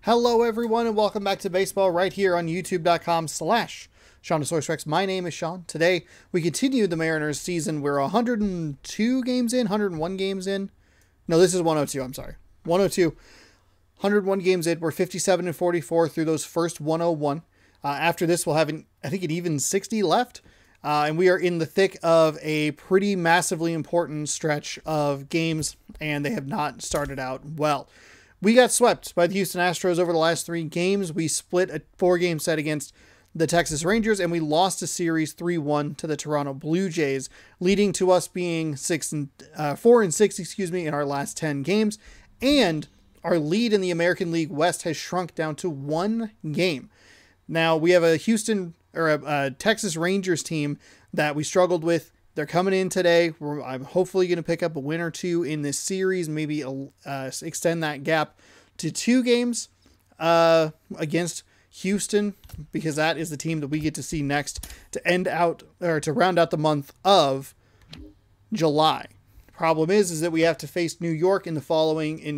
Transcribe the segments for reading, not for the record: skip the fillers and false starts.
Hello everyone and welcome back to baseball right here on youtube.com/SeanTheSourceRex. My name is Sean. Today we continue the Mariners season. We're 102 games in, 101 games in. No, this is 102, I'm sorry. 102. 101 games in. We're 57 and 44 through those first 101. After this we'll have, I think, an even 60 left. And we are in the thick of a pretty massively important stretch of games, and they have not started out well. We got swept by the Houston Astros over the last 3 games. We split a 4-game set against the Texas Rangers, and we lost a series 3-1 to the Toronto Blue Jays, leading to us being 4 and 6, in our last 10 games. And our lead in the American League West has shrunk down to 1 game. Now we have a Texas Rangers team that we struggled with. They're coming in today. I'm hopefully going to pick up a win or 2 in this series, maybe extend that gap to 2 games against Houston, because that is the team that we get to see next to round out the month of July. Problem is that we have to face New York in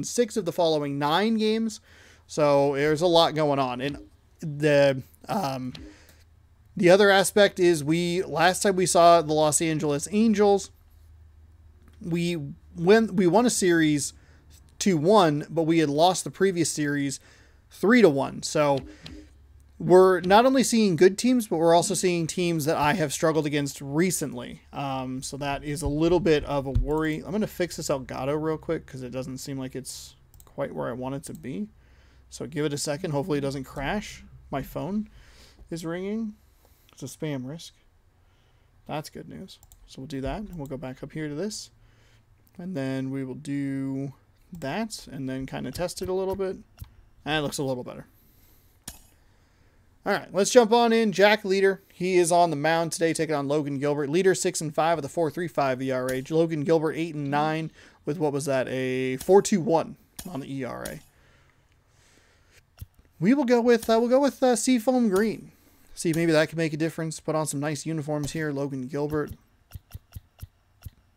6 of the following 9 games. So there's a lot going on. And the other aspect is last time we saw the Los Angeles Angels, we won a series 2-1, but we had lost the previous series 3-1. So we're not only seeing good teams, but we're also seeing teams that I have struggled against recently. So that is a little bit of a worry. I'm going to fix this Elgato real quick because it doesn't seem like it's quite where I want it to be. So give it a second. Hopefully it doesn't crash. My phone is ringing. It's a spam risk. That's good news. So we'll do that, and we'll go back up here to this. And then we will do that, and then kind of test it a little bit. And it looks a little better. All right, let's jump on in. Jack Leader, he is on the mound today, taking on Logan Gilbert. Leader 6-5 with a 4.35 ERA. Logan Gilbert 8-9 with, what was that, a 4.21 on the ERA. We'll go with Seafoam Green. See if maybe that can make a difference. Put on some nice uniforms here. Logan Gilbert.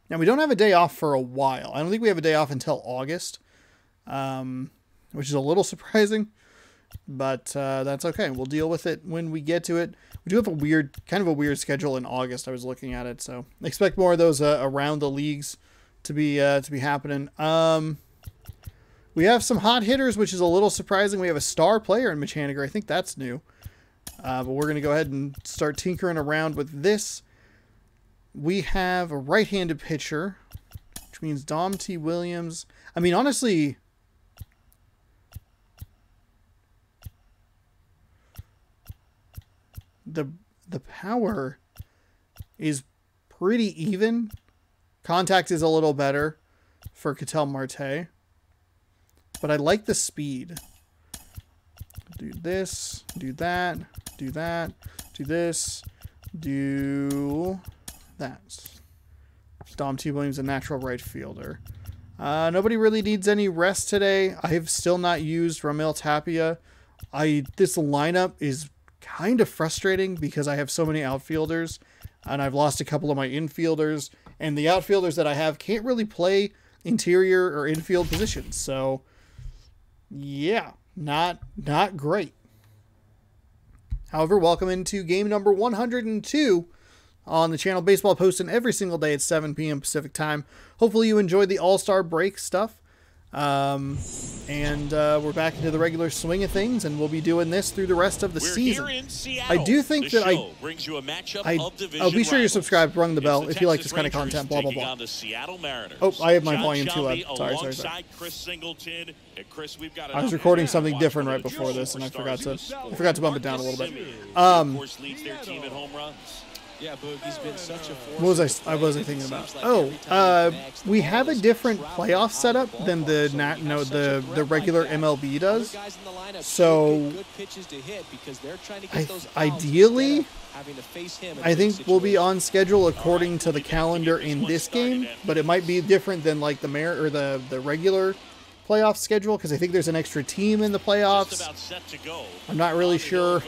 Now, we don't have a day off for a while. I don't think we have a day off until August, which is a little surprising, but that's okay. We'll deal with it when we get to it. We do have kind of a weird schedule in August. I was looking at it, so expect more of those around the leagues to be happening. We have some hot hitters, which is a little surprising. We have a star player in Mitch Haniger. I think that's new. But we're going to go ahead and start tinkering around with this. We have a right-handed pitcher, which means Dom T. Williams. I mean, honestly, the power is pretty even. Contact is a little better for Ketel Marte. But I like the speed. Do this, do that, do that, do this, do that. Dom T. Williams, a natural right fielder. Nobody really needs any rest today. I have still not used Ramil Tapia. This lineup is kind of frustrating because I have so many outfielders, and I've lost a couple of my infielders, and the outfielders that I have can't really play interior or infield positions. So, yeah. Not great. However, welcome into game number 102 on the channel. Baseball posting every single day at 7 p.m. Pacific time. Hopefully you enjoyed the All-Star break stuff. We're back into the regular swing of things, and we'll be doing this through the rest of the season. I do think that I'll be sure you're subscribed, rung the bell if you like this kind of content, blah, blah, blah. Oh, I have my volume too loud. Sorry. I was recording something different right before this, and I forgot to bump it down a little bit. Yeah, Boogie's been such a force. What was I thinking about? Oh, we have a different playoff setup than the regular MLB does. So ideally, I think we'll be on schedule according to the calendar in this game, but it might be different than like the regular playoff schedule, because I think there's an extra team in the playoffs. I'm not really sure.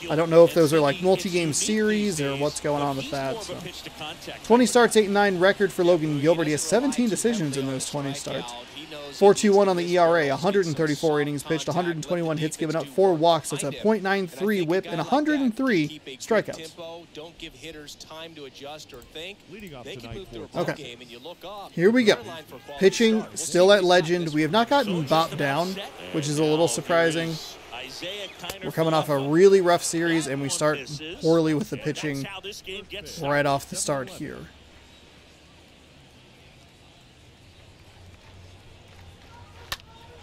I don't know if those are like multi-game series or what's going on with that. So. 20 starts, 8-9 record for Logan Gilbert. He has 17 decisions in those 20 starts. 4.21 on the ERA, 134 innings pitched, 121 hits given up, 4 walks. That's a .93 whip and 103 strikeouts. Don't give hitters time to adjust or think. They can move through a ball game and you look up. Here we go. Pitching still at legend. We have not gotten bopped down, which is a little surprising. We're coming off a really rough series, and we start poorly with the pitching right off the start here.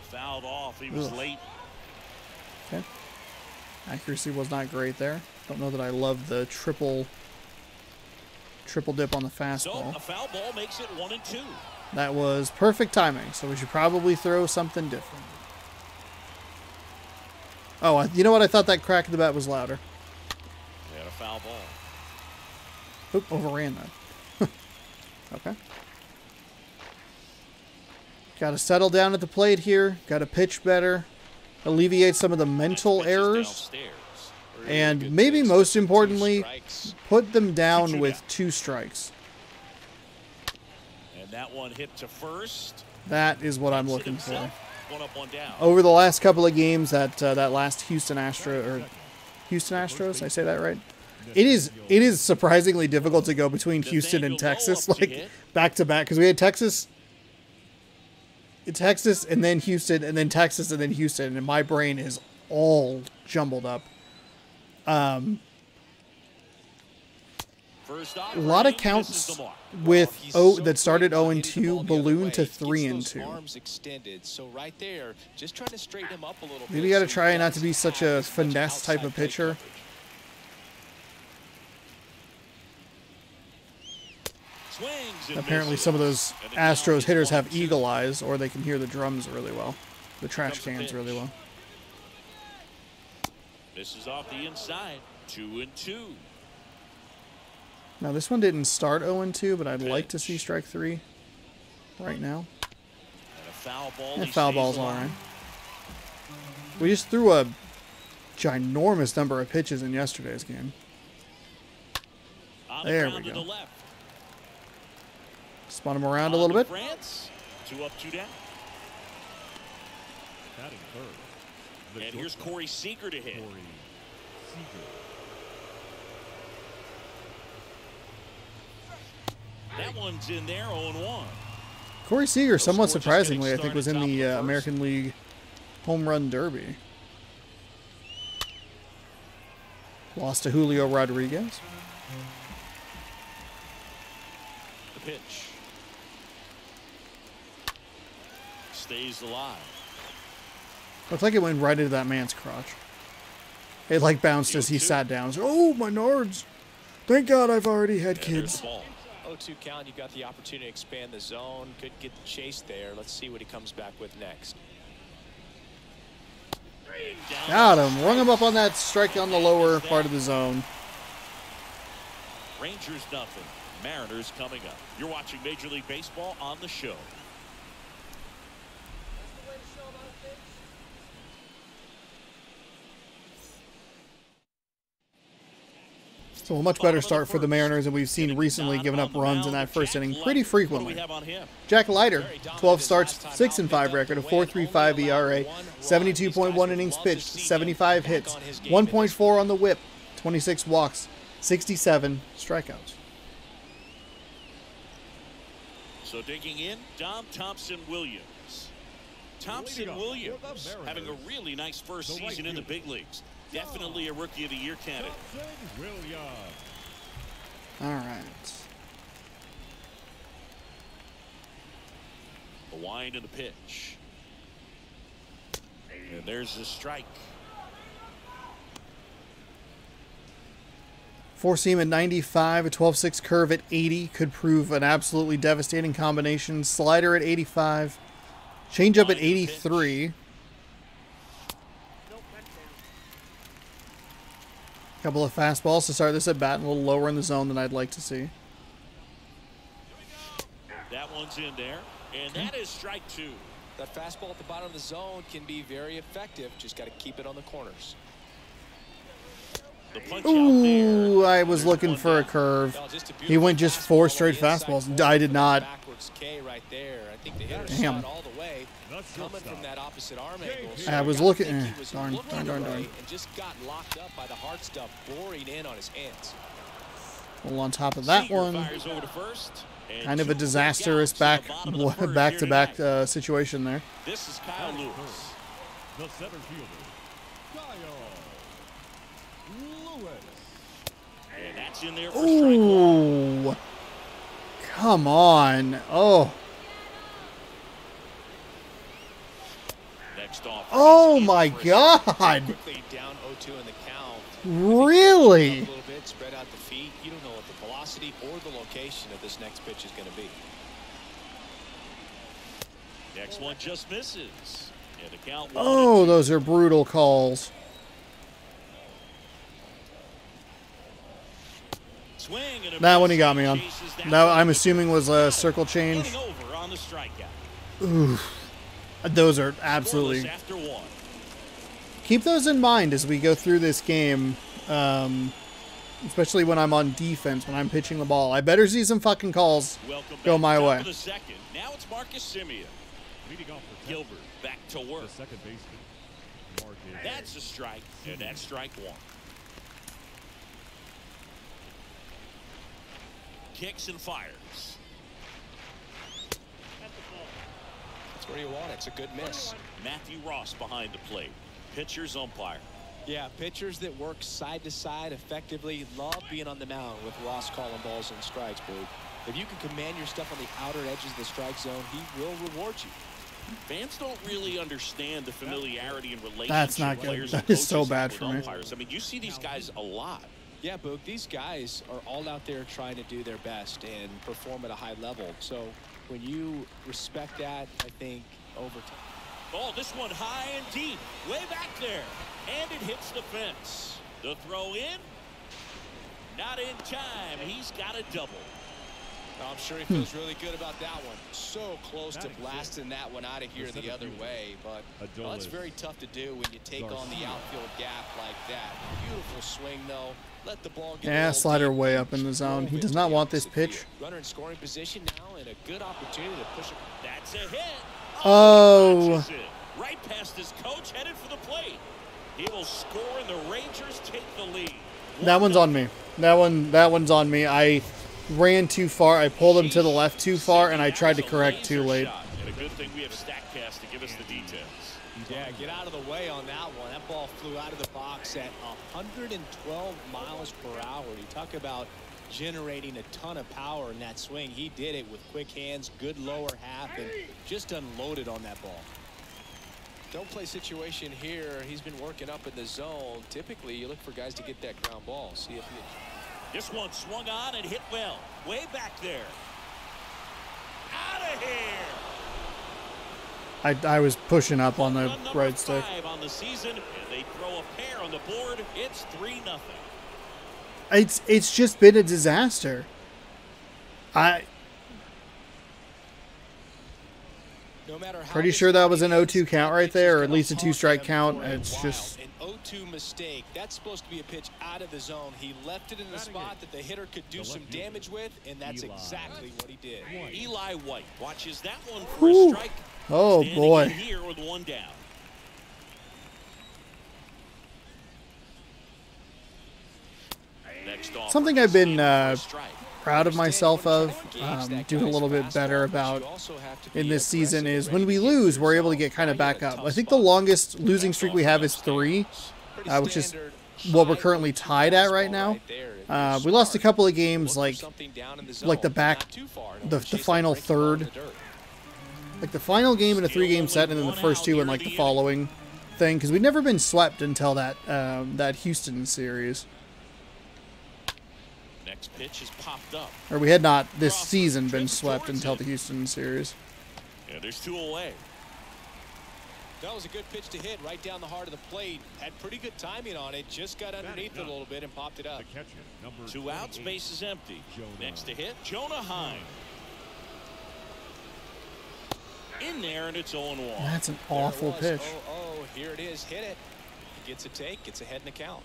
Fouled off. He was late. Okay. Accuracy was not great there. Don't know that I love the triple dip on the fastball. So a foul ball makes it 1-2. That was perfect timing, so we should probably throw something different. Oh, you know what? I thought that crack of the bat was louder. We had a foul ball. Oop, overran that. Okay. Got to settle down at the plate here. Got to pitch better. Alleviate some of the mental errors. And maybe most importantly, put them down with 2 strikes. And that one hit to first. That is what I'm looking for. 1 up, 1 down. Over the last couple of games, that last Houston Astros, I say that right? It is surprisingly difficult to go between Houston and Texas, like back to back, because we had Texas, and then Houston, and then Texas, and then Houston, and my brain is all jumbled up. A lot of counts with that started 0-2 balloon to 3-2. So right there, just trying to straighten him up a little bit. Maybe got to try not to be such a finesse type of pitcher. Apparently some of those Astros hitters have eagle eyes, or they can hear the drums really well, the trash cans really well. This is off the inside. 2-2. Now this one didn't start 0-2, but I'd like to see strike 3 right now. And a foul ball. Yeah, foul ball's all right. We just threw a ginormous number of pitches in yesterday's game. There we go. Spun him around a little bit. 2 up, 2 down. And here's Corey Seager to hit. That one's in there, 0-1. Corey Seager, somewhat surprisingly, I think was in the American League Home Run Derby. Lost to Julio Rodriguez. The pitch. Stays alive. Looks like it went right into that man's crotch. It like bounced as he sat down. So, oh, my nards. Thank God I've already had kids. 0-2 count, you got the opportunity to expand the zone. Could get the chase there. Let's see what he comes back with next. Got him. Rung him up on that strike on the lower part of the zone. Rangers nothing. Mariners coming up. You're watching Major League Baseball on the show. So a much better start for the Mariners than we've seen recently, giving up runs in that first inning pretty frequently. Jack Leiter, 12 starts, 6-5 record, a 4.35 ERA, 72.1 innings pitched, 75 hits, 1.4 on the whip, 26 walks, 67 strikeouts. So digging in, Dom Thompson-Williams. Thompson-Williams having a really nice first season in the big leagues. Definitely a Rookie of the Year candidate. All right. The wind and the pitch. And there's the strike. Four seam at 95, a 12.6 curve at 80 could prove an absolutely devastating combination. Slider at 85, changeup at 83. Couple of fastballs to start this at bat, a little lower in the zone than I'd like to see. That one's in there, and that is strike 2. That fastball at the bottom of the zone can be very effective. Just got to keep it on the corners. The punch Ooh, out there. I was looking for a curve. Well, just a He went beautiful just 4 fastball straight on the inside fastballs. corner. I did not. Backwards K right there. I think the hitter Damn. shot all the way, coming from that opposite arm angle. I So was gotta looking- think he was darn, looking darn, darn, away darn. and just got locked up by the hard stuff boring in on his hands. Well, on top of that Seager one, fires over to first, and kind of a 2 disastrous quick outs in the bottom of the first back-to-back here tonight. situation there. This is Kyle Lewis. The center fielder, Kyle Lewis. And that's in there for strike one. Ooh, come on! Oh, Next off. oh he's in my for a God! Quickly down 0-2 in the count. Really? A little bit, spread out the feet. You don't know what the velocity or the location of this next pitch is going to be. Next one just misses. And the count 1-2. Oh, those are brutal calls. Swing and a That miss. one he got me on. Chases that That one. I'm assuming was a circle change. Getting over on the strikeout. Those are Scoreless absolutely. after 1. Keep those in mind as we go through this game, especially when I'm on defense, when I'm pitching the ball. I better see some fucking calls Welcome go back my top way. of the second. Now it's Marcus Semien. Leading off the Gilbert back to work. the second baseman, Marcus. That's a strike, and that's strike 1. Kicks and fires. That's where you want it. It's a good miss. Matthew Ross behind the plate. Pitcher's umpire. Yeah, pitchers that work side to side effectively love being on the mound with Ross calling balls and strikes, Boo. If you can command your stuff on the outer edges of the strike zone, he will reward you. Fans don't really understand the familiarity and relationship That's not good. players That and is so coaches bad have for with me. umpires. I mean, you see these guys a lot. Yeah, Boog, these guys are all out there trying to do their best and perform at a high level. So when you respect that, I think over time. Oh, this one high and deep, way back there, and it hits the fence. The throw in, not in time. He's got a double. I'm sure he feels really good about that one. So close to blasting that one out of here the other way, but well, it's very tough to do when you take on the outfield gap like that. Beautiful swing, though. Let the ball get a Yeah, little slider deep. way up in the zone. He does not want this pitch. Runner in scoring position now, and a good opportunity to push it. That's a hit. Oh. Launches it right past his coach, headed for the plate. He will score, and the Rangers take the lead. That one's on me. That one's on me. I ran too far. I pulled him to the left too far, and I tried to correct too late. And a good thing we have StatCast to give us the details. Yeah, get out of the way on that one. That ball flew out of the box at 112 miles per hour. You talk about generating a ton of power in that swing. He did it with quick hands, good lower half, and just unloaded on that ball. Don't play situation here. He's been working up in the zone. Typically, you look for guys to get that ground ball. See if he. This one swung on and hit well. Way back there. Out of here. I was pushing up on the Run number right stick. 5 on the season, and they throw a pair on the board. It's 3-0. It's just been a disaster. No matter how Pretty this sure that was an body 0-2 is, count that right pitch there, is or at gonna least a haunt 2-strike them count. for a It's while. just An 0-2 mistake. That's supposed to be a pitch out of the zone. He left it in a spot that the hitter could do some damage with, and that's exactly what he did. Eli White watches that one for a Whew. strike. Oh, Standing boy. in here with one down. Next off, Something I've been for a strike. proud of myself of, doing a little bit better about in this season is when we lose, we're able to get kind of back up. I think the longest losing streak we have is 3, which is what we're currently tied at right now. We lost a couple of games like the final third, like the final game in a 3-game set, and then the first 2 in like the following thing, because we've never been swept until that that Houston series. Next pitch is popped up. Or we had not this season been swept until the Houston series. Yeah, there's 2 away. That was a good pitch to hit right down the heart of the plate. Had pretty good timing on it. Just got underneath it a little bit and popped it up. 2 outs, base is empty. Next to hit, Jonah Heim. In there, and it's 0-1. That's an awful pitch. Oh, here it is. Hit it. Gets a take. Gets ahead in the count.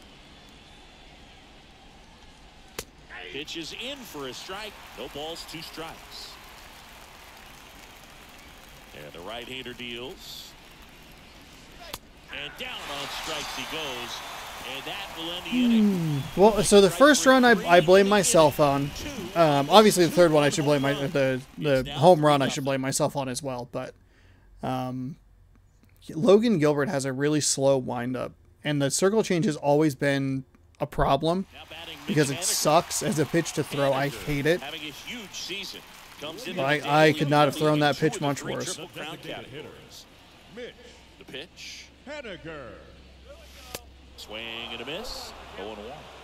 Pitch is in for a strike. No balls, 2 strikes. And the right-hander deals. And down on strikes he goes. And that will end the inning. Well, so the first run I blame myself on. Obviously, the third one I should blame the home run I should blame myself on as well. But Logan Gilbert has a really slow windup, and the circle change has always been a problem because it sucks as a pitch to throw. I hate it. I could not have thrown that pitch much worse. The pitch. Swing and a miss. 0-1.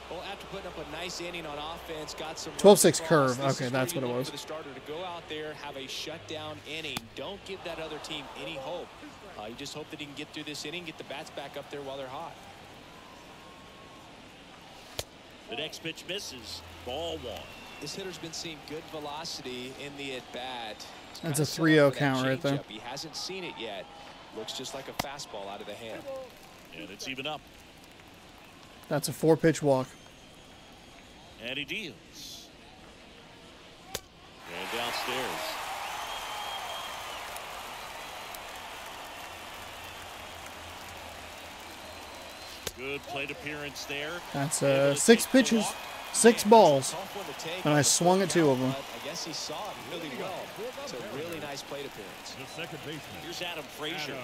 Well, after putting up a nice inning on offense, got some 12-6 curve. Okay, that's what it was. For the starter to go out there, have a shutdown inning. Don't give that other team any hope. You just hope that he can get through this inning, get the bats back up there while they're hot. The next pitch misses. Ball 1. This hitter's been seeing good velocity in the at-bat. That's a 3-0 count right there. He hasn't seen it yet. Looks just like a fastball out of the hand. And it's even up. That's a 4-pitch walk. And he deals. And downstairs. Good plate appearance there. That's 6 pitches, 6 balls, and I swung at 2 of them. I guess he saw it really well. It's a really nice plate appearance. The second baseman. Here's Adam Frazier.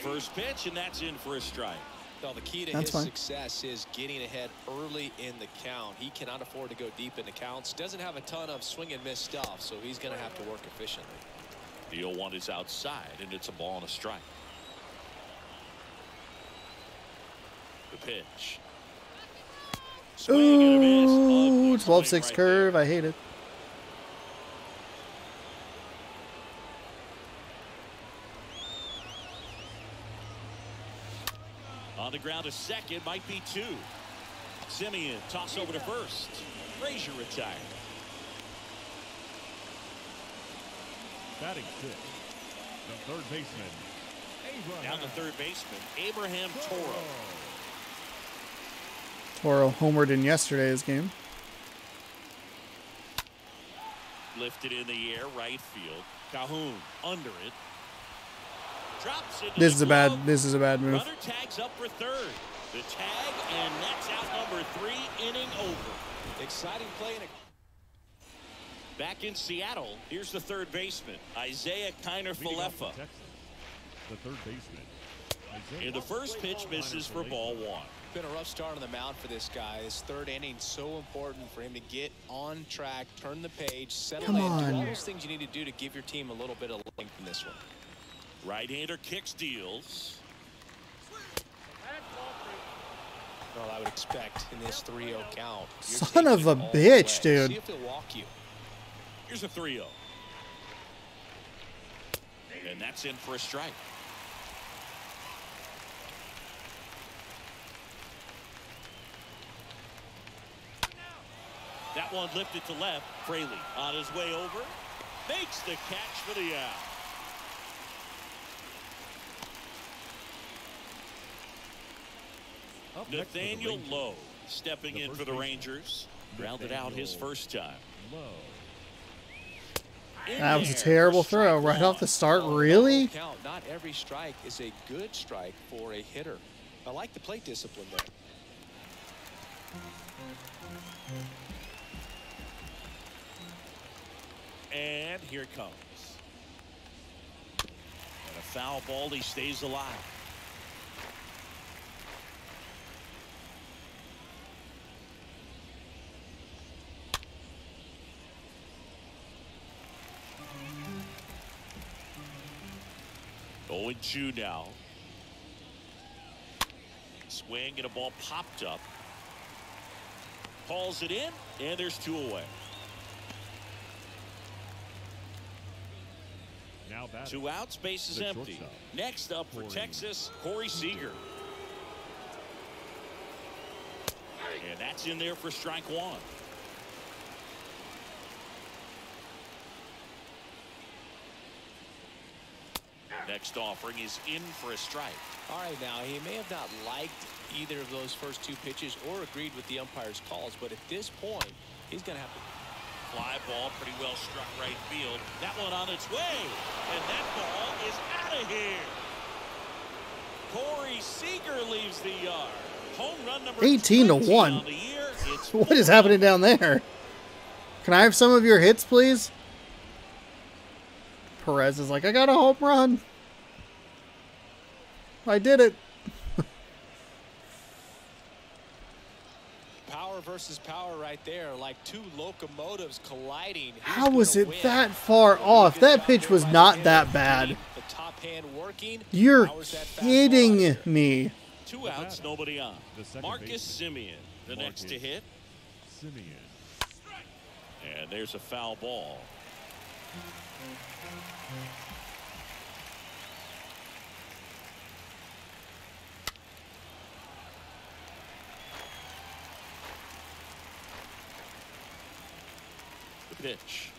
First pitch, and that's in for a strike. Well, the key to his success is getting ahead early in the count. He cannot afford to go deep in the counts. Doesn't have a ton of swing and miss stuff, so he's going to have to work efficiently. The 0-1 is outside, and it's a ball and a strike. The pitch. Swing and a miss. 12-6 curve. I hate it. On the ground to second, might be 2. Simeon, toss over to first. Frazier retired. Batting 6. The third baseman. Down the third baseman, Abraham Toro. Toro homered in yesterday's game. Lifted in the air, right field. Calhoun under it. Drops into This is a bad move. Runner tags up for third. The tag, and that's out number 3, inning over. Exciting play. Back in Seattle, here's the third baseman, Isaiah Kiner-Falefa. The third baseman. And the first pitch misses for ball 1. Been a rough start on the mound for this guy. His third inning so important for him to get on track, turn the page, settle in, do all those things you need to do to give your team a little bit of length in this one. Right-hander kicks, deals. Well, I would expect in this 3-0 count. Son of a bitch, dude. See if he'll walk you. Here's a 3-0. And that's in for a strike. That one lifted to left. Fraley on his way over. Makes the catch for the out. Nathaniel Lowe stepping in for the Rangers. Grounded out his first time. That was a terrible throw right off the start. Really? Not every strike is a good strike for a hitter. I like the plate discipline there. And here it comes. And a foul ball. He stays alive. Oh, and 2 now. Swing and a ball popped up. Calls it in, and there's 2 away. Now 2 outs, base is empty. Shortstop. Next up for Texas, Corey Seager. And that's in there for strike 1. Next offering is in for a strike. All right, now, he may have not liked either of those first two pitches or agreed with the umpire's calls, but at this point, he's going to have to. Fly ball, pretty well struck right field. That one on its way, and that ball is out of here. Corey Seager leaves the yard. Home run number 18 to 1. on the year. It's What is happening down there? Can I have some of your hits, please? Perez is like, I got a home run. I did it. Power versus power right there, like two locomotives colliding. How was it that far off? That pitch was not that bad. The top hand working. You're kidding me. 2 outs, nobody on. Marcus baseman, Semien, the next to Marcus hit. Semien. And there's a foul ball. The pitch.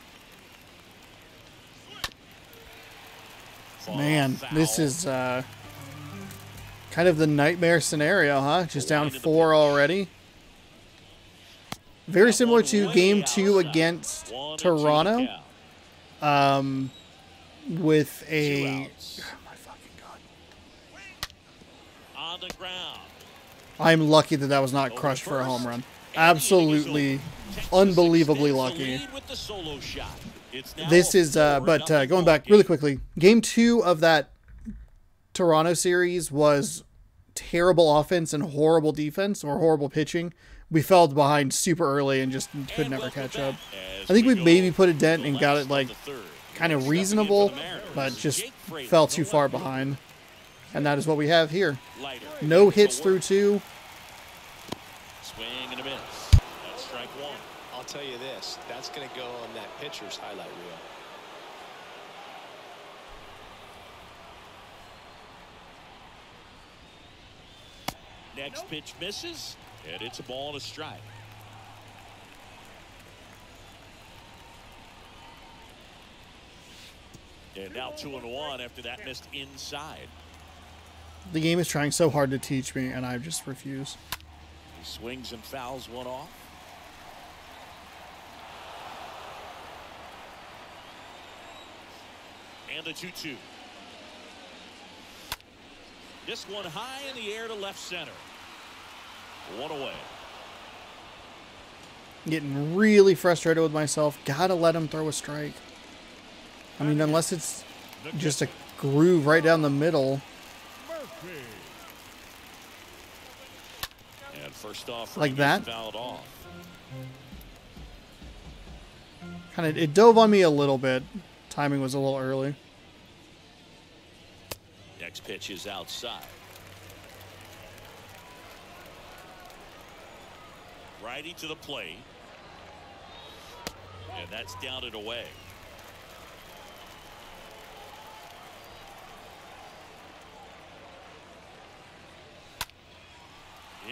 Man, Foul. this is kind of the nightmare scenario, huh? Just down 4 already. Very similar to Game 2 against Toronto. With a... Oh my fucking God. On the ground. I'm lucky that that was not crushed for a home run. Absolutely, unbelievably lucky. This is, but going back really quickly, Game 2 of that Toronto series was terrible offense and horrible defense, or horrible pitching. We fell behind super early and just could never catch up. I think we maybe put a dent and got it like kind of reasonable, but just fell too far behind. And that is what we have here. No hits through 2. Swing and a miss. That's strike 1. I'll tell you this, that's going to go on that pitcher's highlight reel. Next pitch misses, and it's a ball and a strike. And now 2-1 after that missed inside. The game is trying so hard to teach me, and I just refuse. He swings and fouls one off. And a 2-2. This one high in the air to left center. 1 away. Getting really frustrated with myself. Gotta let him throw a strike. I mean, unless it's just a groove right down the middle. And first off, like that. Fouled off. Kind of, it dove on me a little bit. Timing was a little early. Next pitch is outside. Righty to the plate. And that's down and away.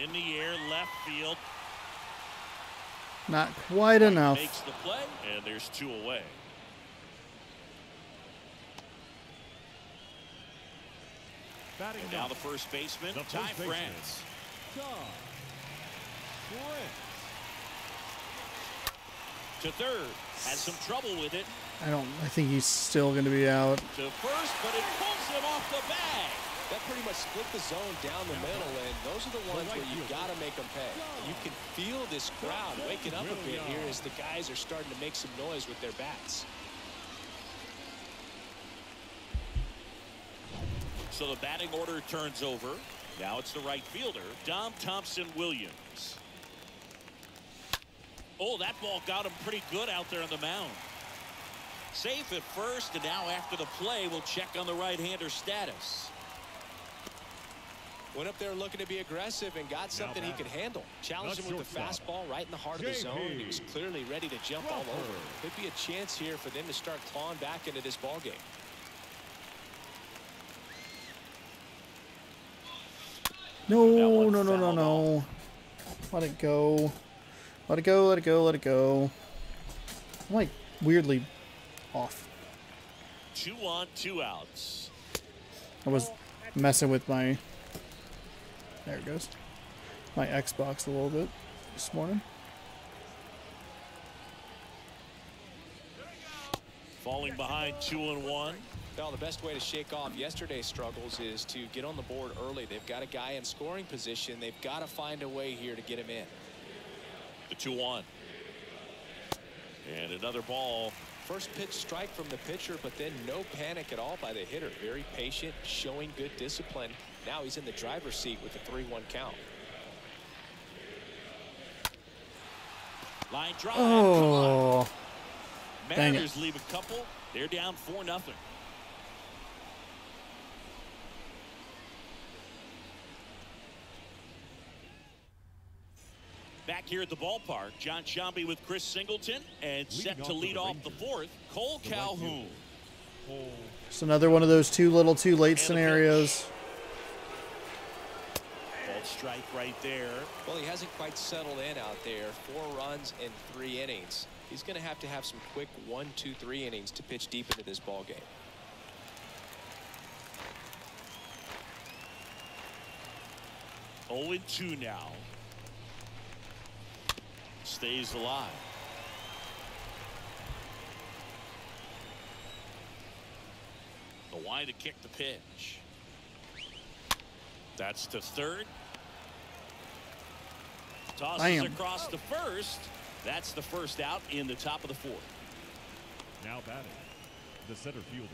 In the air, left field. Not quite enough. Makes the play, and there's 2 away. And now the first baseman, Ty France. To third, has some trouble with it. I think he's still going to be out. To first, but it pulls him off the bag. That pretty much split the zone down the middle, and those are the ones where you got to make them pay. You can feel this crowd waking up a bit here as the guys are starting to make some noise with their bats. So the batting order turns over. Now it's the right fielder, Dom Thompson-Williams. Oh, that ball got him pretty good out there on the mound. Safe at first, and now after the play, we'll check on the right-hander status. Went up there looking to be aggressive and got something he could handle. Challenged him with the fastball right in the heart of the zone. He was clearly ready to jump all over. Could be a chance here for them to start clawing back into this ball game. No, no, no, no, no. Let it go. Let it go, let it go, let it go. I'm like weirdly off. 2 on, 2 outs. I was messing with my, there it goes, my Xbox a little bit this morning. Falling behind 2-1. Well, the best way to shake off yesterday's struggles is to get on the board early. They've got a guy in scoring position. They've got to find a way here to get him in. The 2-1. And another ball. First pitch strike from the pitcher, but then no panic at all by the hitter. Very patient, showing good discipline. Now he's in the driver's seat with the 3-1 count. Line drive. Oh, Mariners leave a couple. They're down 4-0. Back here at the ballpark, John Sciambi with Chris Singleton, and set to lead off the fourth, Cole Calhoun. it's another one of those too little, too late scenarios. Ball strike right there. Well, he hasn't quite settled in out there. 4 runs in 3 innings. He's going to have some quick 1, 2, 3 innings to pitch deep into this ball game. Oh, 0-2 now. Stays alive. The wide to kick the pitch. That's to third. Tosses across to first. That's the first out in the top of the 4th. Now batting, the center fielder,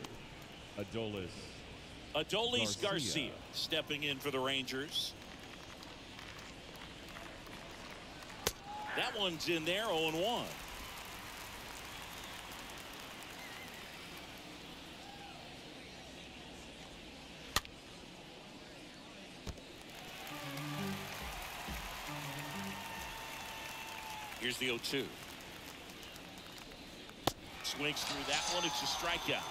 Adolis Garcia stepping in for the Rangers. That one's in there, 0-1. Here's the 0-2. Swings through that one. It's a strikeout.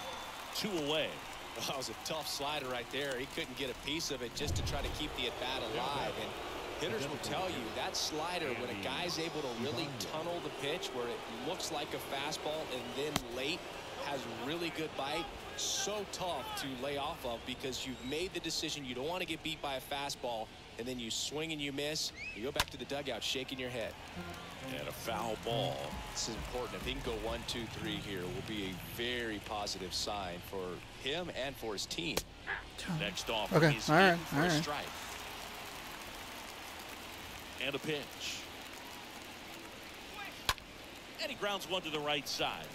2 away. Well, that was a tough slider right there. He couldn't get a piece of it just to try to keep the at-bat alive. And hitters will tell you that slider, when a guy's able to really tunnel the pitch where it looks like a fastball and then late has really good bite, so tough to lay off of because you've made the decision you don't want to get beat by a fastball, and then you swing and you miss. You go back to the dugout shaking your head. And a foul ball. This is important. If he can go 1, 2, 3 here, it will be a very positive sign for him and for his team. Next off, okay, he's all right, in for a strike. And a pitch. And he grounds one to the right side.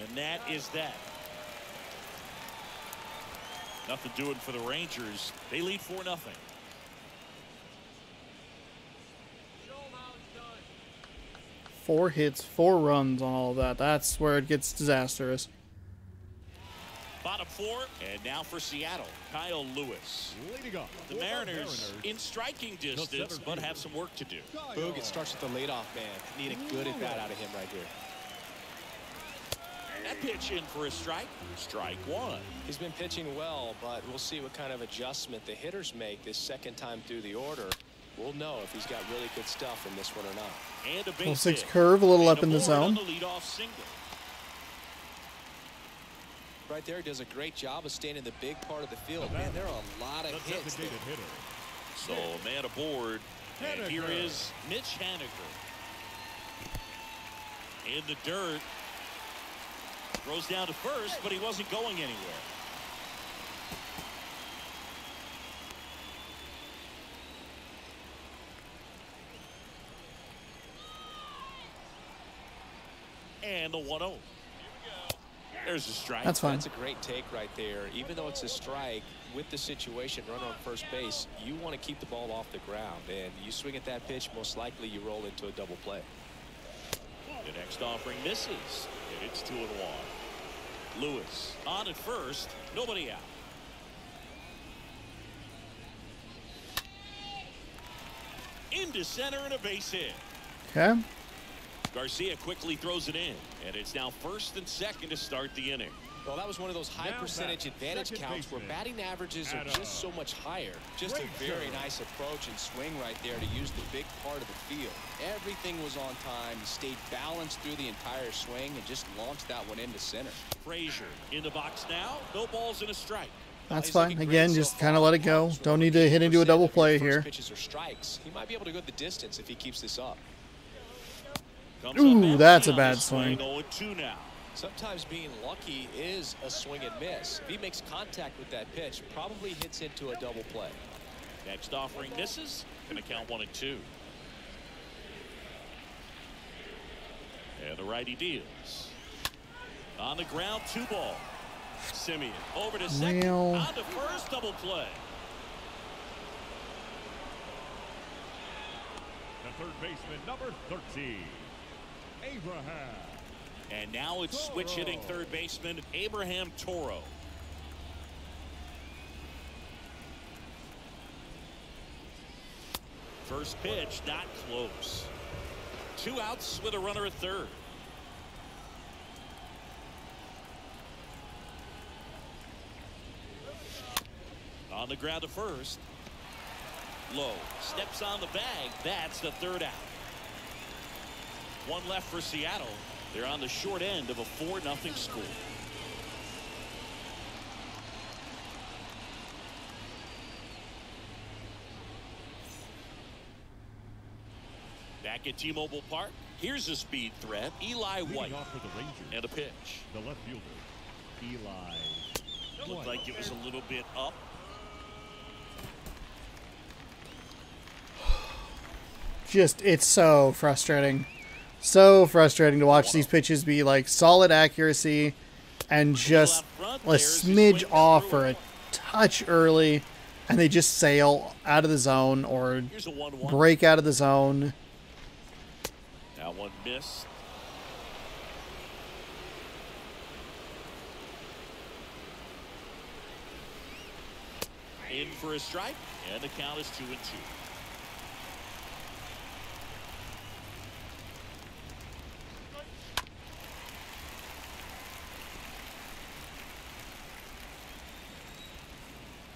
And that is that. Nothing doing for the Rangers. They lead 4-0. Four hits, 4 runs on all of that. That's where it gets disastrous. Bottom 4, and now for Seattle, Kyle Lewis. The Mariners in striking distance, but have some work to do. Boog, it starts with the leadoff man. Need a good at-bat out of him right here. That pitch in for a strike. Strike 1. He's been pitching well, but we'll see what kind of adjustment the hitters make this second time through the order. We'll know if he's got really good stuff in this one or not. And a base Little 6 hit. curve, a little And up in the board zone. on the leadoff single. Right there, he does a great job of staying in the big part of the field. Man, there are a lot of hits there. So a man aboard. And here is Mitch Haniger. In the dirt. Throws down to first, but he wasn't going anywhere. And the 1-0. There's a strike. That's fine. That's a great take right there. Even though it's a strike, with the situation, runner on first base, you want to keep the ball off the ground. And you swing at that pitch, most likely you roll into a double play. The next offering misses. And it's 2-1. Lewis on at first. Nobody out. Into center and a base hit. Okay. Garcia quickly throws it in, and it's now first and second to start the inning. Well, that was one of those high percentage advantage counts where batting averages are just so much higher. Just a very nice approach and swing right there to use the big part of the field. Everything was on time. He stayed balanced through the entire swing and just launched that one into center. Frazier in the box now. No balls and a strike. That's He's fine. looking Again, great so just kind of far. let it go. Don't need to hit into a 50% double of your play first here. Pitches or strikes. He might be able to go the distance if he keeps this up. Comes Ooh, up that's a empty on bad this swing. 0-2 now. Sometimes being lucky is a swing and miss. If he makes contact with that pitch, probably hits into a double play. Next offering misses. Going to count 1-2. And the righty deals. On the ground, 2 ball. Simeon over to second. Well. On to first, double play. The third baseman, number 13, Abraham. And now it's switch hitting third baseman Abraham Toro. First pitch, not close. 2 outs with a runner at third. On the ground to first. Low steps on the bag. That's the 3rd out. 1 left for Seattle. They're on the short end of a 4-0 score. Back at T-Mobile Park, here's a speed threat. Eli White. Leading off for the Rangers, And a pitch. the left fielder, Eli. Looked like it was a little bit up. It's so frustrating. So frustrating to watch these pitches be like solid accuracy and just a smidge off or a touch early, and they just sail out of the zone or Here's a 1-1. break out of the zone. That one missed. In for a strike, and the count is 2-2.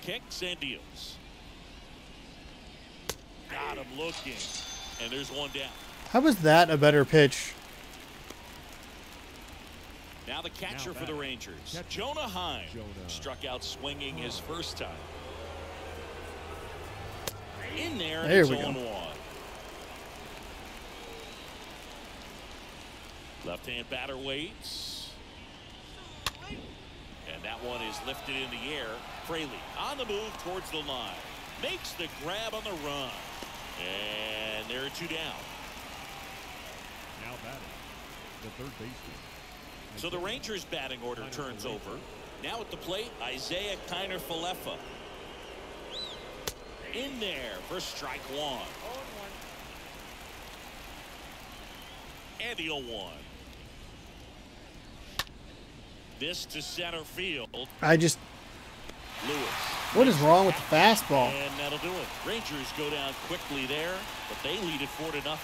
Kicks and deals. Got him looking. And there's 1 down. How was that a better pitch? Now the catcher Now for the batting. Rangers, Catcher. Jonah Heim. Jonah. Struck out swinging his first time. In there, There it's we go. 0-1. Left-hand batter waits. And that one is lifted in the air. Fraley on the move towards the line. Makes the grab on the run. And there are 2 down. Now batting, the third baseman. So the Rangers batting order turns over. Now at the plate, Isaiah Kiner-Falefa. In there for strike 1. And the 0-1. This to center field. Lewis. What is wrong with the fastball? And that'll do it. Rangers go down quickly there, but they lead it 4-0.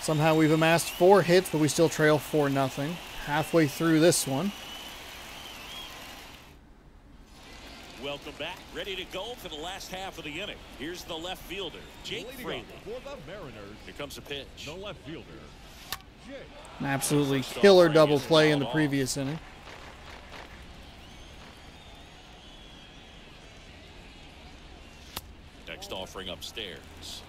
Somehow we've amassed 4 hits, but we still trail 4-0. Halfway through this one. Welcome back. Ready to go for the last half of the inning. Here's the left fielder, Jake Leading Fraley. off for the Mariners, Here comes a pitch. the left fielder, Jake. An absolutely killer double play in the previous inning. Next offering upstairs.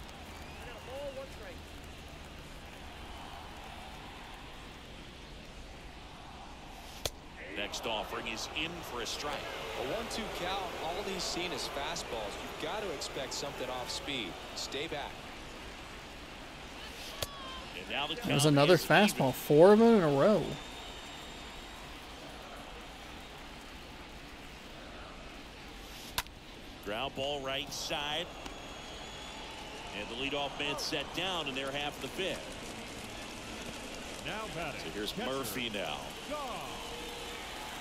Next offering is in for a strike. A 1-2 count. All he's seen is fastballs. You've got to expect something off speed. Stay back. And now the There's count another is fastball. even. 4 of them in a row. Ground ball right side. And the leadoff man set down in their half of the 5th. Now batting, So here's catcher, Murphy now. John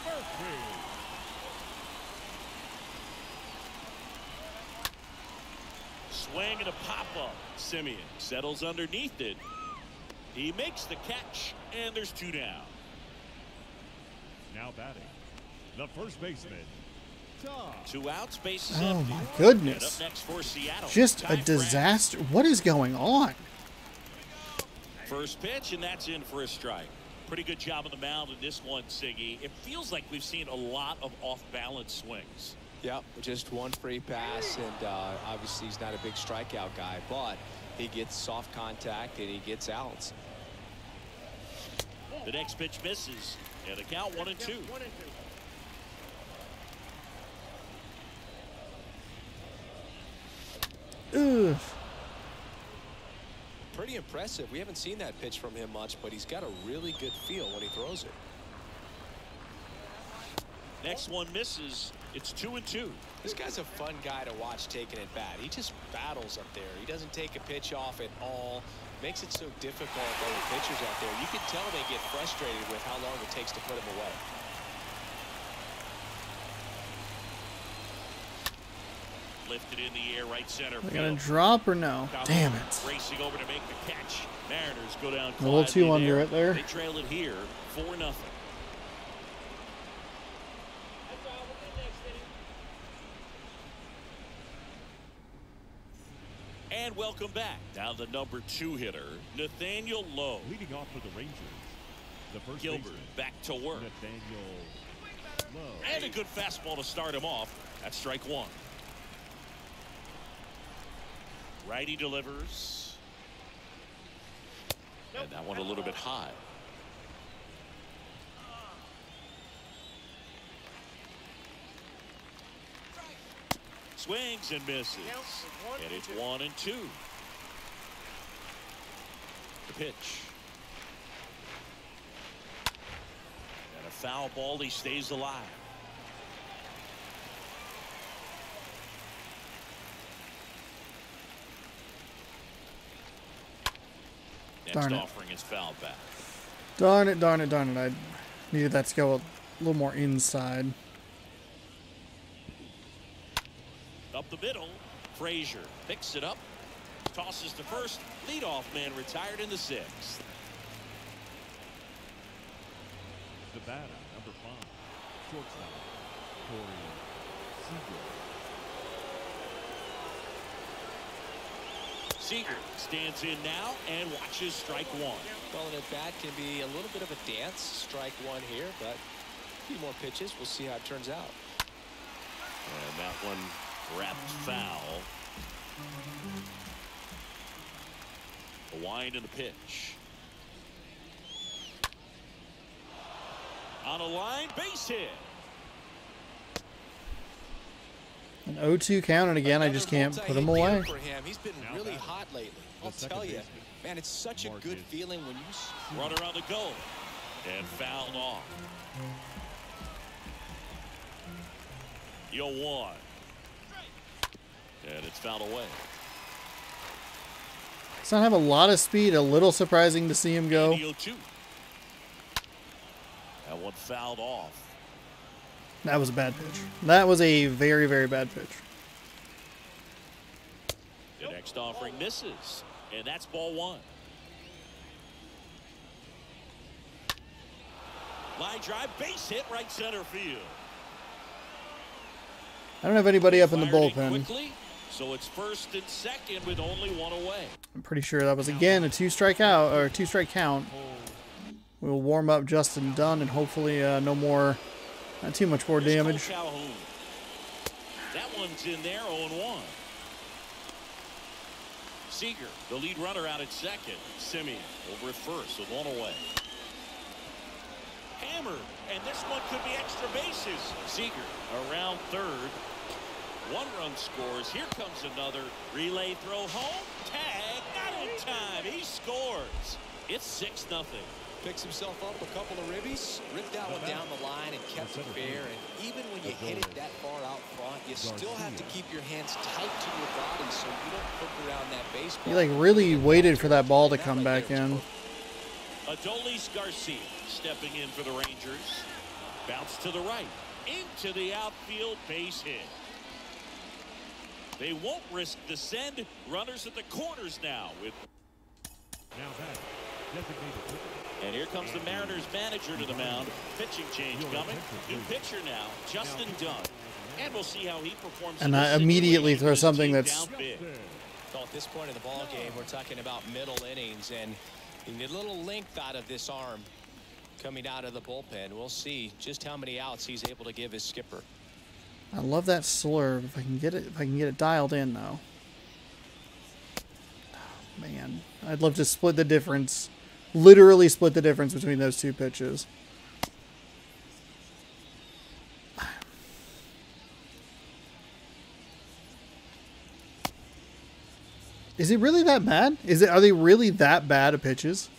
Murphy. Swing and a pop-up. Simeon settles underneath it. He makes the catch, and there's 2 down. Now batting, the first baseman, Tom. 2 outs, bases Oh empty. my And up goodness. next for Seattle. Just Ty a disaster. What is going on? First pitch, and that's in for a strike. Pretty good job on the mound in this one, Siggy. It feels like we've seen a lot of off-balance swings. Yep, just one free pass, and obviously he's not a big strikeout guy, but he gets soft contact and he gets outs. The next pitch misses, and the count 1-2. Ugh. Pretty impressive. We haven't seen that pitch from him much, but he's got a really good feel when he throws it. Next one misses. It's 2-2. This guy's a fun guy to watch taking it bat. He just battles up there. He doesn't take a pitch off at all. Makes it so difficult for the pitchers out there. You can tell they get frustrated with how long it takes to put him away. Lifted in the air, right center They're field. gonna drop or no? Damn it. Racing over to make the catch. Mariners go down A little too quietly under it there. They trail it here 4-0. And welcome back. Now the number 2 hitter, Nathaniel Lowe. Leading off for the Rangers, the first Gilbert baseman, back to work. Nathaniel Lowe. And a good fastball to start him off. That's strike 1. Righty delivers. And that one a little bit high. Swings and misses. And it's 1-2. The pitch. And a foul ball. He stays alive. Next Darn it. offering is fouled back. Darn it, darn it, darn it. I needed that to go a little more inside. Up the middle, Frazier picks it up, tosses to first. Leadoff man retired in the 6th. The batter, number 5, shortstop, Corey Seager. Seager stands in now and watches strike 1. Well, an at-bat can be a little bit of a dance. Strike 1 here, but a few more pitches. We'll see how it turns out. And that one wrapped foul. The wind and the pitch. On a line, base hit. An 0-2 count, and again, I just can't put him away. For him. He's been really hot lately. I'll tell you, man, it's such a good feeling when you... Runner on the go. And fouled off. The 0-1. And it's fouled away. Does not have a lot of speed. A little surprising to see him go. 0-2. That one fouled off. That was a bad pitch. That was a very, very bad pitch. The next offering misses. And that's ball 1. Line drive, base hit, right center field. I don't have anybody up in the Fired bullpen. Quickly, so it's first and second with only 1 away. I'm pretty sure that was again a 2-strike out or 2-strike count. We'll warm up Justin Dunn and hopefully not too much more damage. Calhoun. That one's in there, 0-1. Seager, the lead runner out at second. Simeon over at first with 1 away. Hammered, and this one could be extra bases. Seager around third. 1 run scores. Here comes another relay throw home. Tag, not in time. He scores. It's 6-0. Picks himself up a couple of ribbies, ripped that one down the line and kept it fair. And even when you hit it that far out front, you still have to keep your hands tight to your body so you don't hook around that baseball. He like really waited for that ball to come back in. Adolis Garcia stepping in for the Rangers. Bounce to the right. Into the outfield, base hit. They won't risk the send. Runners at the corners now with. Now that designated pitcher. And here comes the Mariners manager to the mound. Pitching change coming. New pitcher now, Justin Dunn. And we'll see how he performs. And I immediately throw something that's... So at this point in the ball game, we're talking about middle innings, and you need a little length out of this arm. coming out of the bullpen. We'll see just how many outs he's able to give his skipper. I love that slurve. If I can get it dialed in though. Oh, man, I'd love to split the difference. Literally split the difference between those two pitches. Is it really that bad? Are they really that bad at pitches?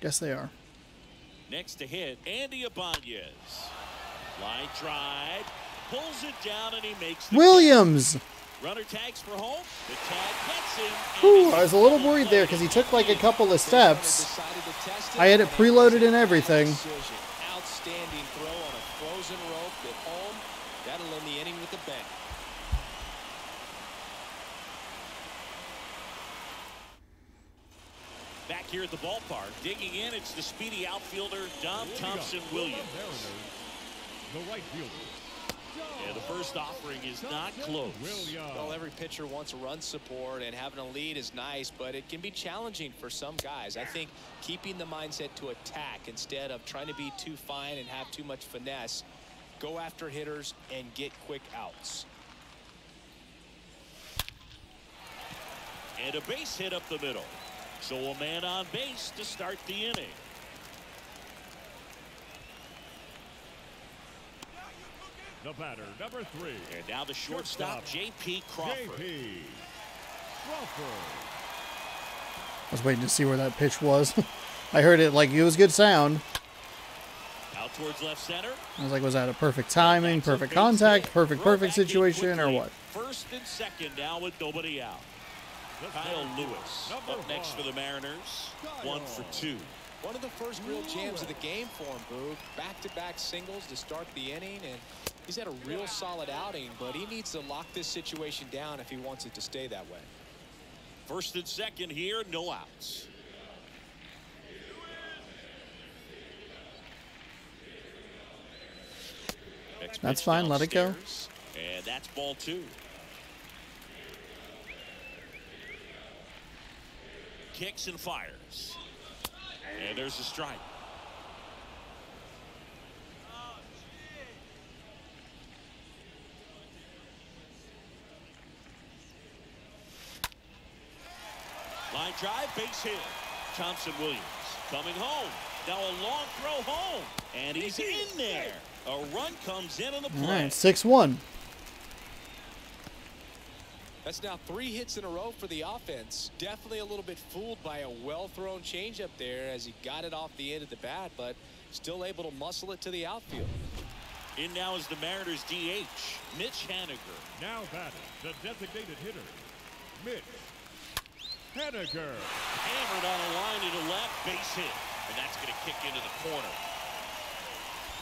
Guess they are. Next to hit, Andy Ibanez. Line drive, pulls it down, and he makes the Williams. catch. Runner tags for home. The tag gets him. Whew, I was a little worried there because he took like a couple of steps. I had it preloaded and everything. Outstanding throw on a frozen rope at home. That'll end the inning with a bang. Back here at the ballpark, digging in, it's the speedy outfielder, Dom Thompson-Williams. The right fielder. Yeah, the first offering is not close. Well, every pitcher wants run support, and having a lead is nice, but it can be challenging for some guys. I think keeping the mindset to attack instead of trying to be too fine and have too much finesse, go after hitters and get quick outs. And a base hit up the middle. So a man on base to start the inning. The batter, number 3. And now the shortstop, J.P. Crawford. J.P. Crawford. I was waiting to see where that pitch was. I heard it like it was good sound. Out towards left center. I was like, was that a perfect timing, perfect contact, perfect situation, or what? First and second now with nobody out. Kyle Lewis up next for the Mariners. 1 for 2. One of the first real jams of the game for him, Boog. Back-to-back singles to start the inning, and he's had a real solid outing, but he needs to lock this situation down if he wants it to stay that way. First and second here, no outs. That's fine, let it go. And that's ball 2. Kicks and fires. And there's a strike. Line drive, base hit. Thompson-Williams coming home. Now a long throw home. And he's in there. A run comes in on the play. All right, 6-1. That's now 3 hits in a row for the offense. Definitely a little bit fooled by a well-thrown changeup there as he got it off the end of the bat, but still able to muscle it to the outfield. In now is the Mariners DH, Mitch Haniger. Now batting, the designated hitter, Mitch Haniger. Hammered on a line into left, base hit. And that's going to kick into the corner.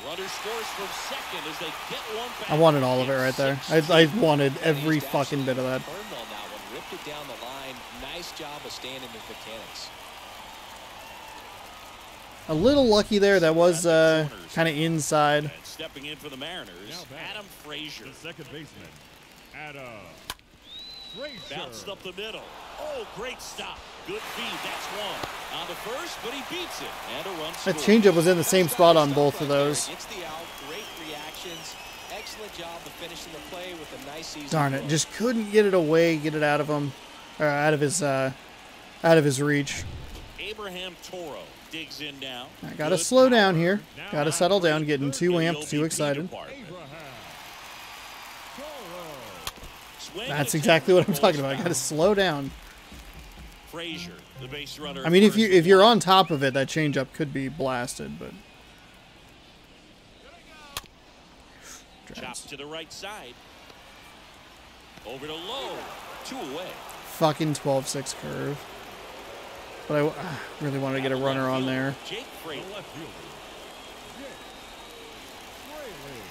Runner scores from second as they get one back. I wanted all of it right there. I wanted every fucking bit of that. Turned on that one, ripped it down the line. Nice job of staying in his mechanics. A little lucky there. That was kind of inside. And stepping in for the Mariners, Adam Frazier. The second baseman, Adam Frazier. Bounced up the middle. Oh, great stop. Good feed. That's one. On the first, but he beats it. And a run That scores. changeup was in the same spot on both of those. Gets the out. Great reactions. Excellent job of finishing the play with a nice season. Darn it! Just couldn't get it away, get it out of him, or out of his reach. Abraham Toro digs in now. I gotta slow down here. Gotta settle down. Getting too amped, too excited. That's exactly what I'm talking about. I gotta slow down. Frazier, the base runner. I mean, if you're on top of it, that changeup could be blasted, but. Chops to the right side. Over to low. 2 away. Fucking 12-6 curve. But I really wanted to get a runner on there. Jake Fraley. The left fielder, Jake Fraley.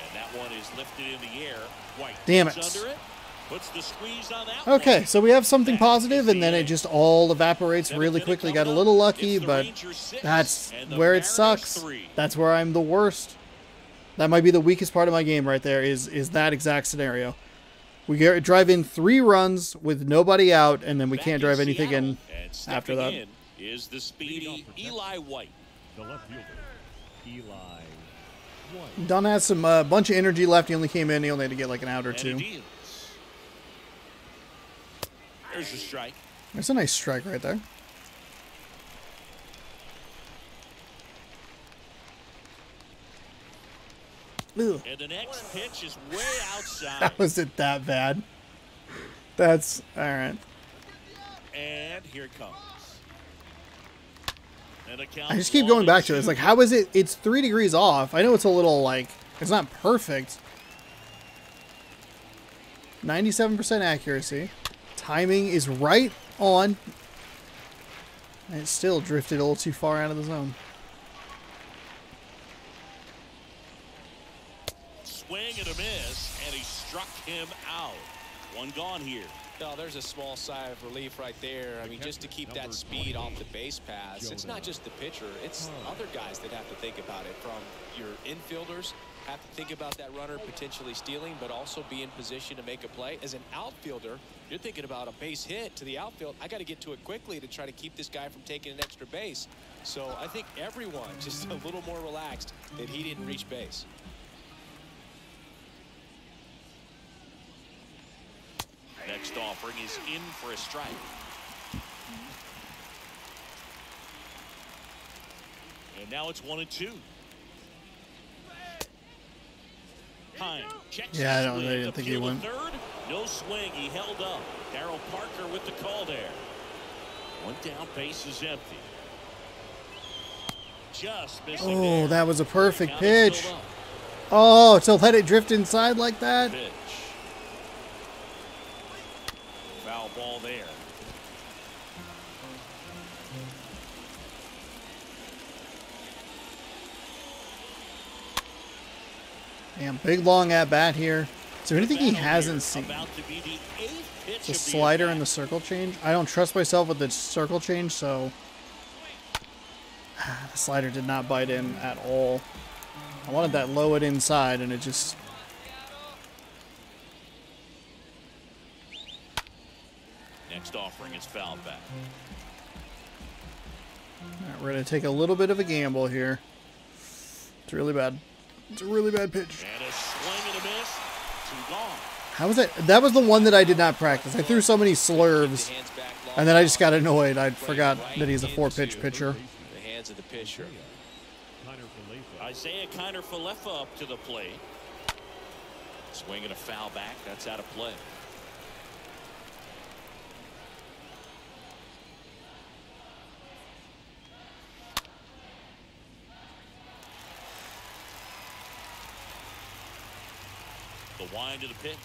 And that one is lifted in the air. White. Damn it. Under it. Puts the squeeze on that Okay, one. so we have something positive, and then it just all evaporates really quickly. Got a little lucky, but that's where it sucks. That's where I'm the worst. That might be the weakest part of my game right there, is that exact scenario. We drive in 3 runs with nobody out, and then we can't drive anything in And after stepping that. in is the speedy Eli White. The left fielder, Eli White. Dunn has some bunch of energy left. He only came in. He only had to get like an out or And he 2. deals. There's a strike. That's a nice strike right there. Ugh. And the next pitch is way outside. How was it that bad? That's all right. And here it comes. And the count I just keep going back to it. It's like, how is it? It's 3 degrees off. I know it's a little like, it's not perfect. 97% accuracy. Timing is right on. And it still drifted a little too far out of the zone. Swing and a miss, and he struck him out. One gone here. No, there's a small sigh of relief right there. I mean, just to keep that speed off the base pass. It's not just the pitcher. It's other guys that have to think about it. From your infielders, have to think about that runner potentially stealing, but also be in position to make a play. As an outfielder, you're thinking about a base hit to the outfield. I got to get to it quickly to try to keep this guy from taking an extra base. So I think everyone just a little more relaxed that he didn't reach base. Next offering is in for a strike. And now it's 1-2. Hine checks Yeah, I the don't swing. I didn't think he Appeal to went. third. No swing. He held up. Darryl Parker with the call there. One down, base is empty. Just missing Oh, there. that was a perfect Count is pitch. still up. Oh, to let it drift inside like that. Pitch. Foul ball there. Damn, big long at bat here. Is there anything he Battle hasn't here, seen? about to be the 8th pitch The of slider and at-bat. the circle change. I don't trust myself with the circle change, so the slider did not bite in at all. I wanted that low it inside, and it just. Next offering is fouled back. All right, we're gonna take a little bit of a gamble here. It's really bad. It's a really bad pitch. And a swing and a miss. 2 gone. How was that? That was the one that I did not practice. I threw so many slurves, and then I just got annoyed. I forgot that he's a 4-pitch pitcher. The hands of the pitcher. Isaiah Kiner-Falefa up to the plate. Swing and a foul back. That's out of play. The wind of the pitch.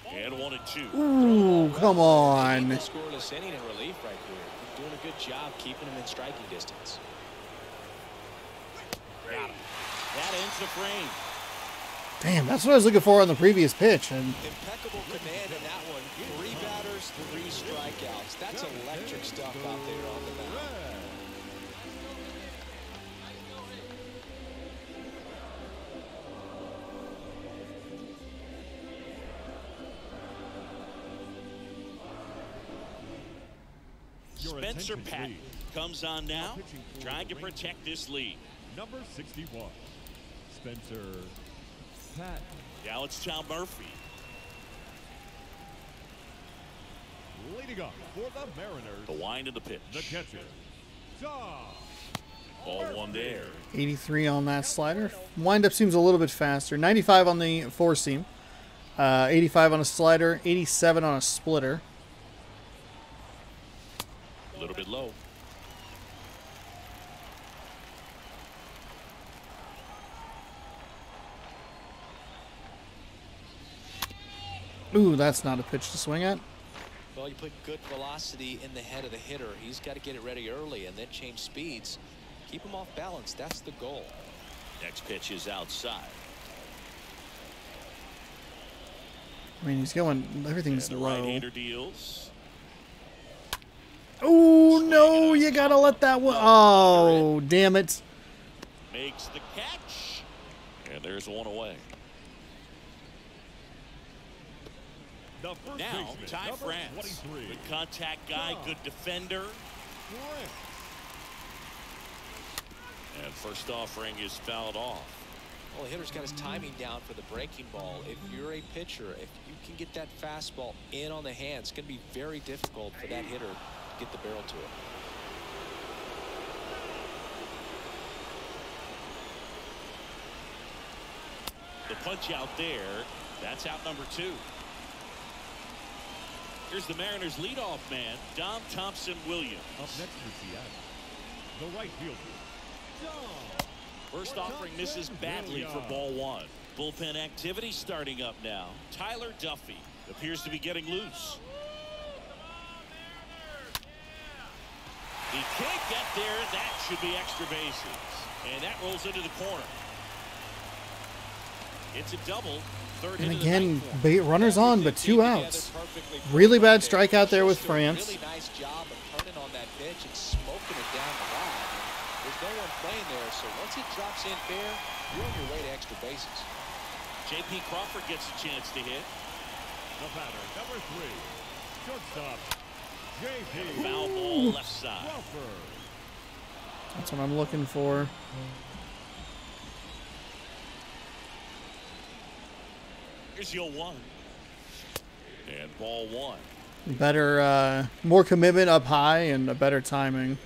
And 1-2. Ooh, come on. Scoreless inning in relief right there. You're doing a good job keeping him in striking distance. Got him. That ends the frame. Damn, that's what I was looking for on the previous pitch. And Impeccable command in that one. 3 batters, 3 strikeouts. That's electric stuff out there on the mound. Spencer Patton comes on now, trying to protect this lead. Number 61, Spencer Patton. Now it's Tom Murphy. Leading up for the Mariners, The wind of the pitch. the catcher, Tom. Ball 1 there. 83 on that slider. Windup seems a little bit faster. 95 on the 4-seam. 85 on a slider. 87 on a splitter. A little bit low. Ooh, that's not a pitch to swing at. Well, you put good velocity in the head of the hitter. He's got to get it ready early and then change speeds. Keep him off balance. That's the goal. Next pitch is outside. I mean, he's going, everything's And the low. right-hander deals. Oh, no, you got to let that one. Oh, damn it. Makes the catch. And there's one away. The first Now, baseman, Ty number France. 23. Good contact guy, good defender. And first offering is fouled off. Well, the hitter's got his timing down for the breaking ball. If you're a pitcher, if you can get that fastball in on the hand, it's going to be very difficult for that hitter to get the barrel to it. The punch out there. That's out number 2. Here's the Mariners leadoff man, Dom Thompson-Williams. Up next for Seattle, the right fielder, Dom. First offering misses badly for ball 1. Bullpen activity starting up now. Tyler Duffy appears to be getting loose. He can't get there. That should be extra bases. And that rolls into the corner. It's a double. Third And into again, the ninth. runners on, but 2 outs. Really bad strikeout there with France. Really nice job of turning on that pitch and smoking it down the line. There's no one playing there, so once it drops in fair, you're on your way to extra bases. J.P. Crawford gets a chance to hit. The batter, number 3, shortstop, J.P. Foul ball left side. Crawford. That's what I'm looking for. Here's your 1. And ball 1. Better, more commitment up high and a better timing.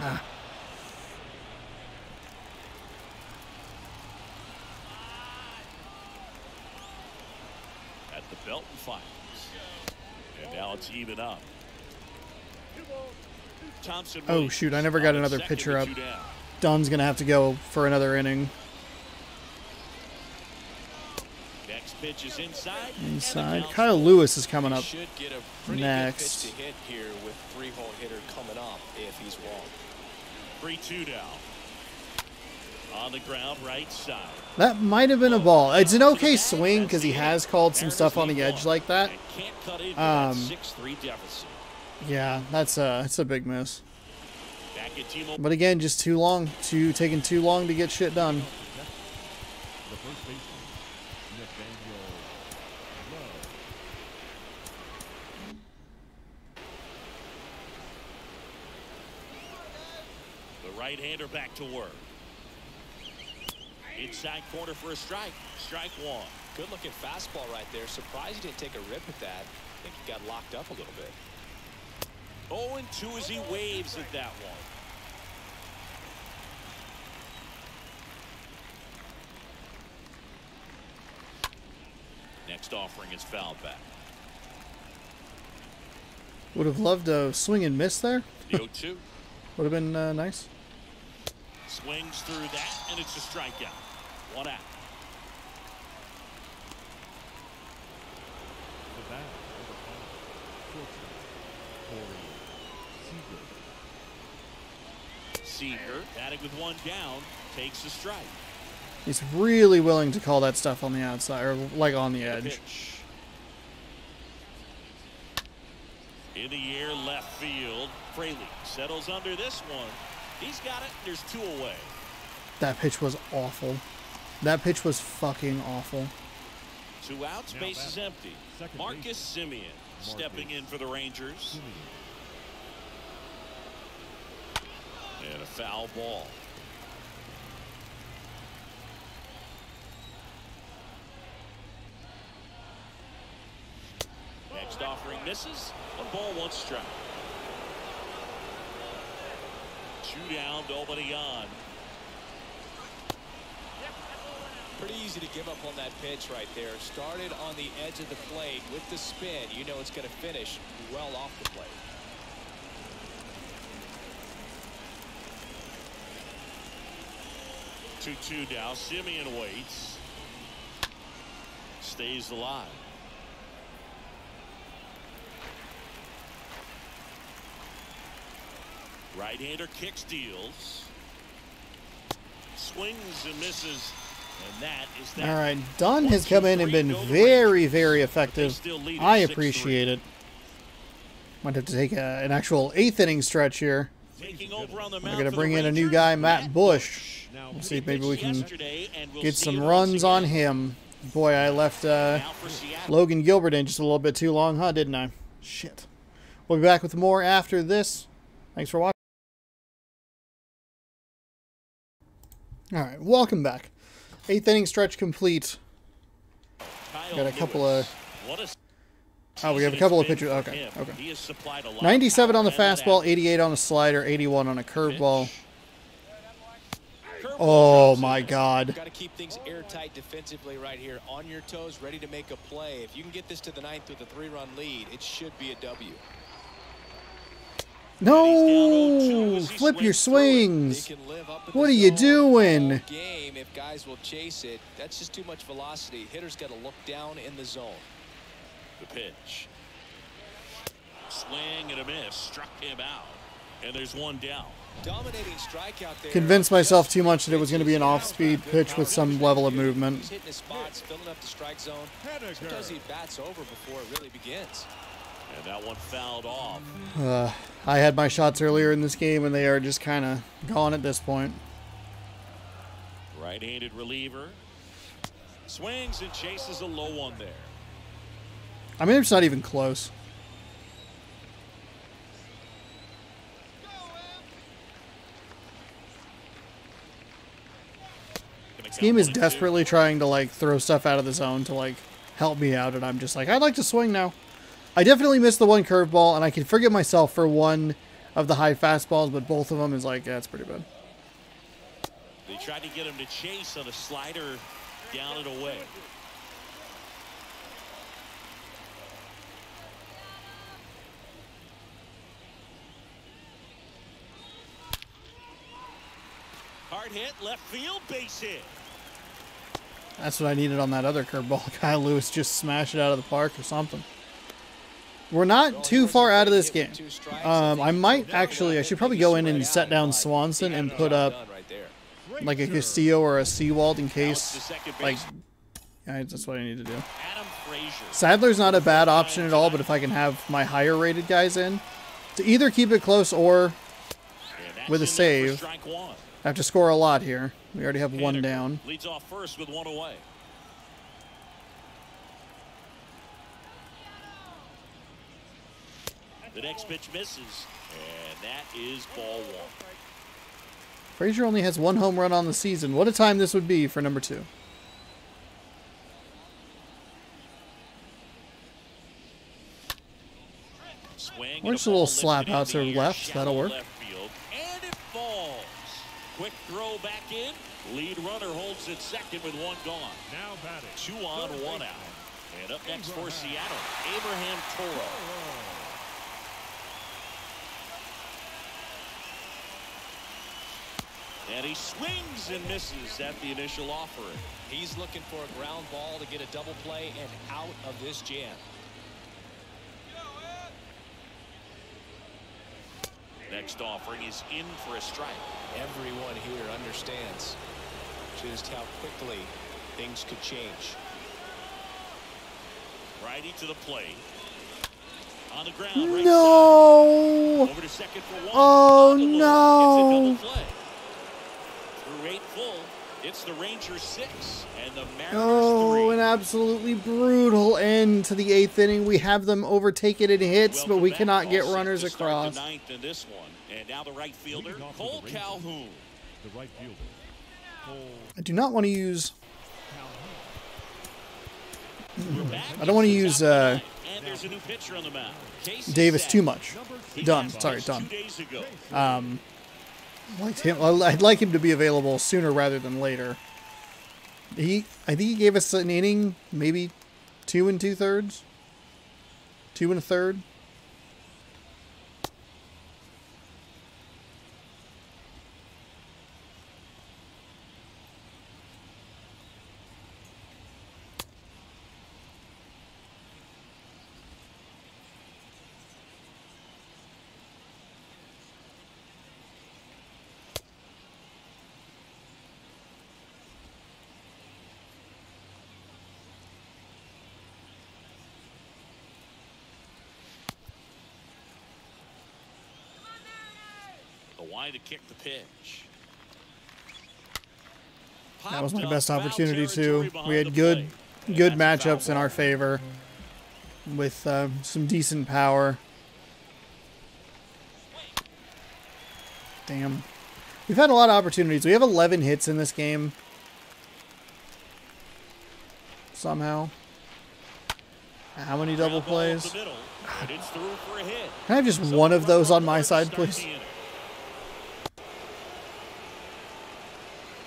Ah. At the belt and fires. And now it's even up. Thompson. Oh, shoot, I never got on another second pitcher to up. 2 down. Dunn's going to have to go for another inning. Next pitch is inside. Inside. Kyle Lewis is coming up Should get a pretty next. good pitch to hit here with 3-hole hitter coming up if he's wrong. 3-2 down. On the ground, right side. That might have been a ball. It's an okay swing because he has called some stuff on the edge like that. And can't cut into that 6-3 deficit. Yeah, it's a big miss. Back at T-Mobile. But again, just taking too long to get shit done. The first baseman, Nathaniel Love. The right-hander back to work. Inside corner for a strike. Strike 1. Good looking fastball right there. Surprised he didn't take a rip at that. I think he got locked up a little bit. 0-2 as he waves at that one. Next offering is fouled back. Would have loved a swing and miss there. The 0-2. Would have been nice. Swings through that, and it's a strikeout. 1 out. The batter, number 5, shortstop, Corey Seager. Seager, batting with 1 down, takes the strike. He's really willing to call that stuff on the outside, or like on the edge. Pitch. In the air, left field. Fraley settles under this one. He's got it. There's 2 away. That pitch was awful. That pitch was fucking awful. 2 outs, Now base is batter, empty. second Marcus baseman. Semien stepping in for the Rangers. And a foul ball. Next offering misses. 1 ball, 1 strike. 2 down, nobody on. Pretty easy to give up on that pitch right there. Started on the edge of the plate with the spin. You know it's going to finish well off the plate. Two now. Semien waits. Stays alive. Right-hander kicks, deals. Swings and misses. And that is that. All right, Dunn has come in and been very, very effective. I appreciate it. Might have to take an actual 8th inning stretch here. Taking over on the We're mound going to for bring the in a new Rangers, guy, Matt Bush. Now, We'll see if maybe we can Yesterday, and we'll get see some it runs once on again. him. Boy, I left Now for Seattle. Logan Gilbert in just a little bit too long, huh? Didn't I? Shit. We'll be back with more after this. Thanks for watching. All right, welcome back. 8th inning stretch complete. Kyle Got a couple Lewis. of. What a Oh, we have a season couple of it's pitchers. been for Okay, him. okay. He has supplied a lot of 97 on the power and that fastball, average. 88 on a slider, 81 on a curveball. Curveball Oh drops my in. God. Got to keep things airtight defensively right here. On your toes, ready to make a play. If you can get this to the 9th with a 3-run lead, it should be a W. No! Flip your They swings. can live up in What the are you zone doing? all game if guys will chase it. That's just too much velocity. Hitters got to look down in the zone. The pitch. Swing and a miss. Struck him out. And there's one down. Dominating strikeout there. Convinced myself too much that it was going to be an off-speed pitch with some level of He's movement. hitting his spots, filling up the strike zone. Sometimes he bats over before it really begins. And that one fouled off. I had my shots earlier in this game, and they are just kind of gone at this point. Right-handed reliever. Swings and chases a low one there. I mean, it's not even close. This game is desperately trying to, like, throw stuff out of the zone to, like, help me out, and I'm just like, I'd like to swing now. I definitely missed the one curveball, and I can forgive myself for one of the high fastballs, but both of them is like, yeah, that's pretty bad. They tried to get him to chase on a slider down and away. Hard hit, left field, base hit. That's what I needed on that other curveball. Kyle Lewis just smashed it out of the park or something. We're not too far out of this game. I might actually, I should probably go in and set down Swanson and put up like a Castillo or a Seawald in case, like, yeah, that's what I need to do. Adam Frazier. Sadler's not a bad option at all, but if I can have my higher rated guys in to either keep it close or And that's with a in there for save. strike one. I have to score a lot here. We already have one down. Leads off first with one away. The next pitch misses, and that is ball one. Frazier only has one home run on the season. What a time this would be for number 2. Swing Or and just a little ball slap lifted out into to the the air, left. That'll shallow work. left field, and it falls. Quick throw back in. Lead runner holds it second with one gone. Now batting. 2 on, 1 out. And up next for Seattle, Abraham Toro. And he swings and misses at the initial offering. He's looking for a ground ball to get a double play and out of this jam. Next offering is in for a strike. Everyone here understands just how quickly things could change. Righty to the plate. On the ground, right No! side. Over to second for one. Oh, On the loop. no. It's a double play. Through 8 full, it's the Rangers 6 and the Mariners Oh, 3. an absolutely brutal end to the 8th inning. We have them overtaken in hits, but we Welcome back. cannot get All set runners to start across. the 9th in this one. And now the right fielder, Leading off for Cole the Rangers. Calhoun. The right fielder. Cole I do not want to use. We're back. I don't want to It's use the top of the ninth, and there's a new pitcher on the mound. Casey Davis Sack. too much. He Done. got Sorry, this done. 2 days ago. I'd like him to be available sooner rather than later. I think he gave us an inning, maybe 2 2/3, 2 1/3. The wide to kick the pitch. That was my best opportunity too. We had good matchups in our favor with some decent power. Damn. We've had a lot of opportunities. We have 11 hits in this game. Somehow. How many double plays? Can I have just one of those on my side, please?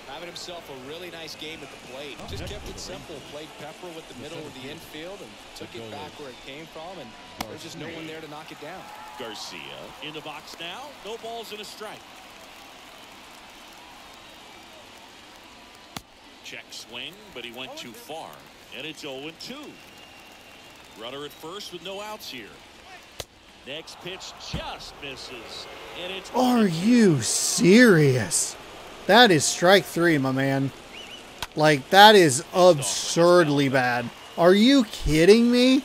Having himself a really nice game at the plate. Just kept it simple. Played Pepper with the middle of the infield and took it back where it came from, and there's just no one there to knock it down. Garcia in the box now. No balls and a strike. Check swing, but he went too far, and it's 0-2. Runner at first with no outs here. Next pitch just misses, and it's. Are you serious? That is strike 3, my man. Like, that is absurdly bad. Are you kidding me?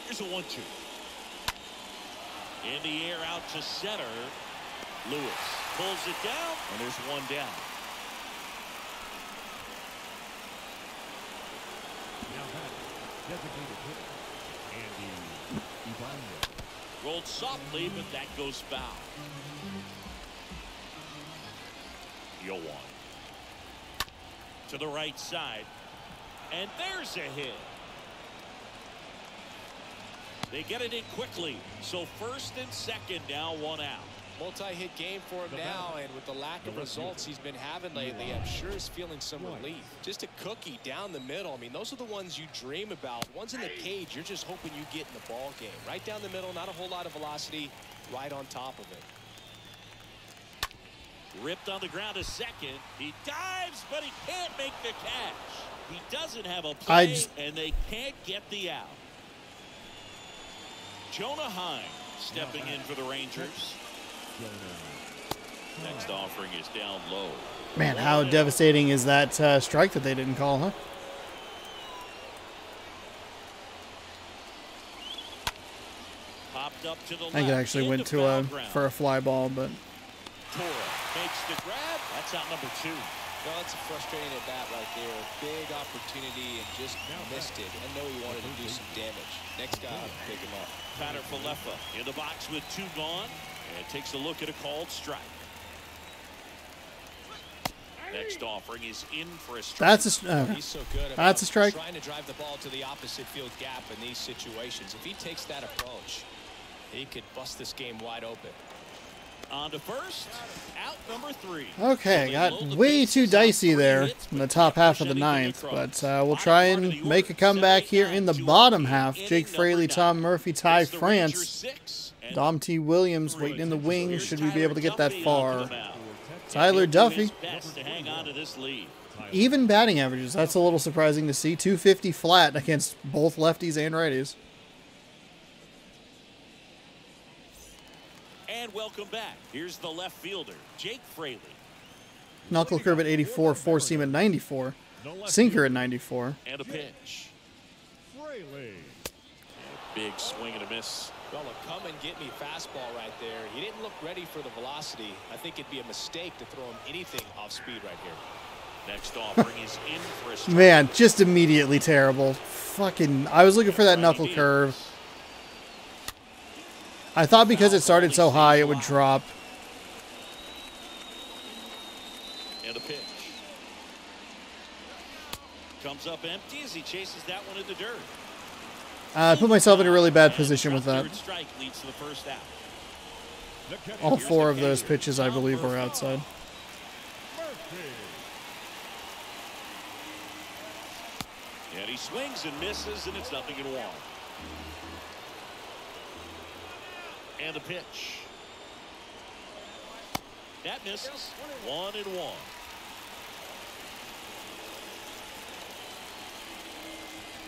Here's a 1-2. In the air out to center. Lewis pulls it down, and there's one down. Designated hitter, Andy Ibanez. Rolled softly, but that goes foul. 0-1. To the right side. And there's a hit. They get it in quickly. So first and second now, 1 out. Multi-hit game for him now, and with the lack of results he's been having lately, I'm sure he's feeling some relief. Just a cookie down the middle. I mean, those are the ones you dream about. Ones in the cage, you're just hoping you get in the ball game. Right down the middle, not a whole lot of velocity, right on top of it. Ripped on the ground to second. He dives, but he can't make the catch. He doesn't have a play, and they can't get the out. Jonah Heim stepping in for the Rangers. Next offering is down low. Man, how devastating is that strike that they didn't call, huh? Popped up to the I think it actually went to for a fly ball, but Tora makes the grab. That's out number 2. Well, that's a frustrating at bat right there. Big opportunity and just missed it. I know he wanted to do some damage. Next guy to pick him up. Patter Falefa in the box with 2 gone. And takes a look at a called strike. Next offering is in for a strike. That's a He's so good that's a strike. Trying to drive the ball to the opposite field gap in these situations. If he takes that approach, he could bust this game wide open. On to first, out number 3. Okay, got way too dicey there in the top half of the 9th, but we'll try and make a comeback here in the bottom half. Jake Fraley, Tom Murphy, Ty France, Dom T. Williams waiting in the wings. Should we be able to get that far? Tyler Duffy. Even batting averages. That's a little surprising to see. 250 flat against both lefties and righties. And welcome back. Here's the left fielder, Jake Fraley. Knuckle curve at 84, four seam at 94, sinker at 94. And a pitch. Fraley. Big swing and a miss. Well, a come and get me fastball right there. He didn't look ready for the velocity. I think it'd be a mistake to throw him anything off speed right here. Next offering is in for a strike. Man, just immediately terrible. Fucking, I was looking for that knuckle curve. I thought because it started so high it would drop. And a pitch. Comes up empty as he chases that one in the dirt. I put myself in a really bad position with that. Third strike leads to the first out. All 4 of those pitches, I believe, were outside. And he swings and misses, and it's 0-1. And a pitch. That misses. 1-1.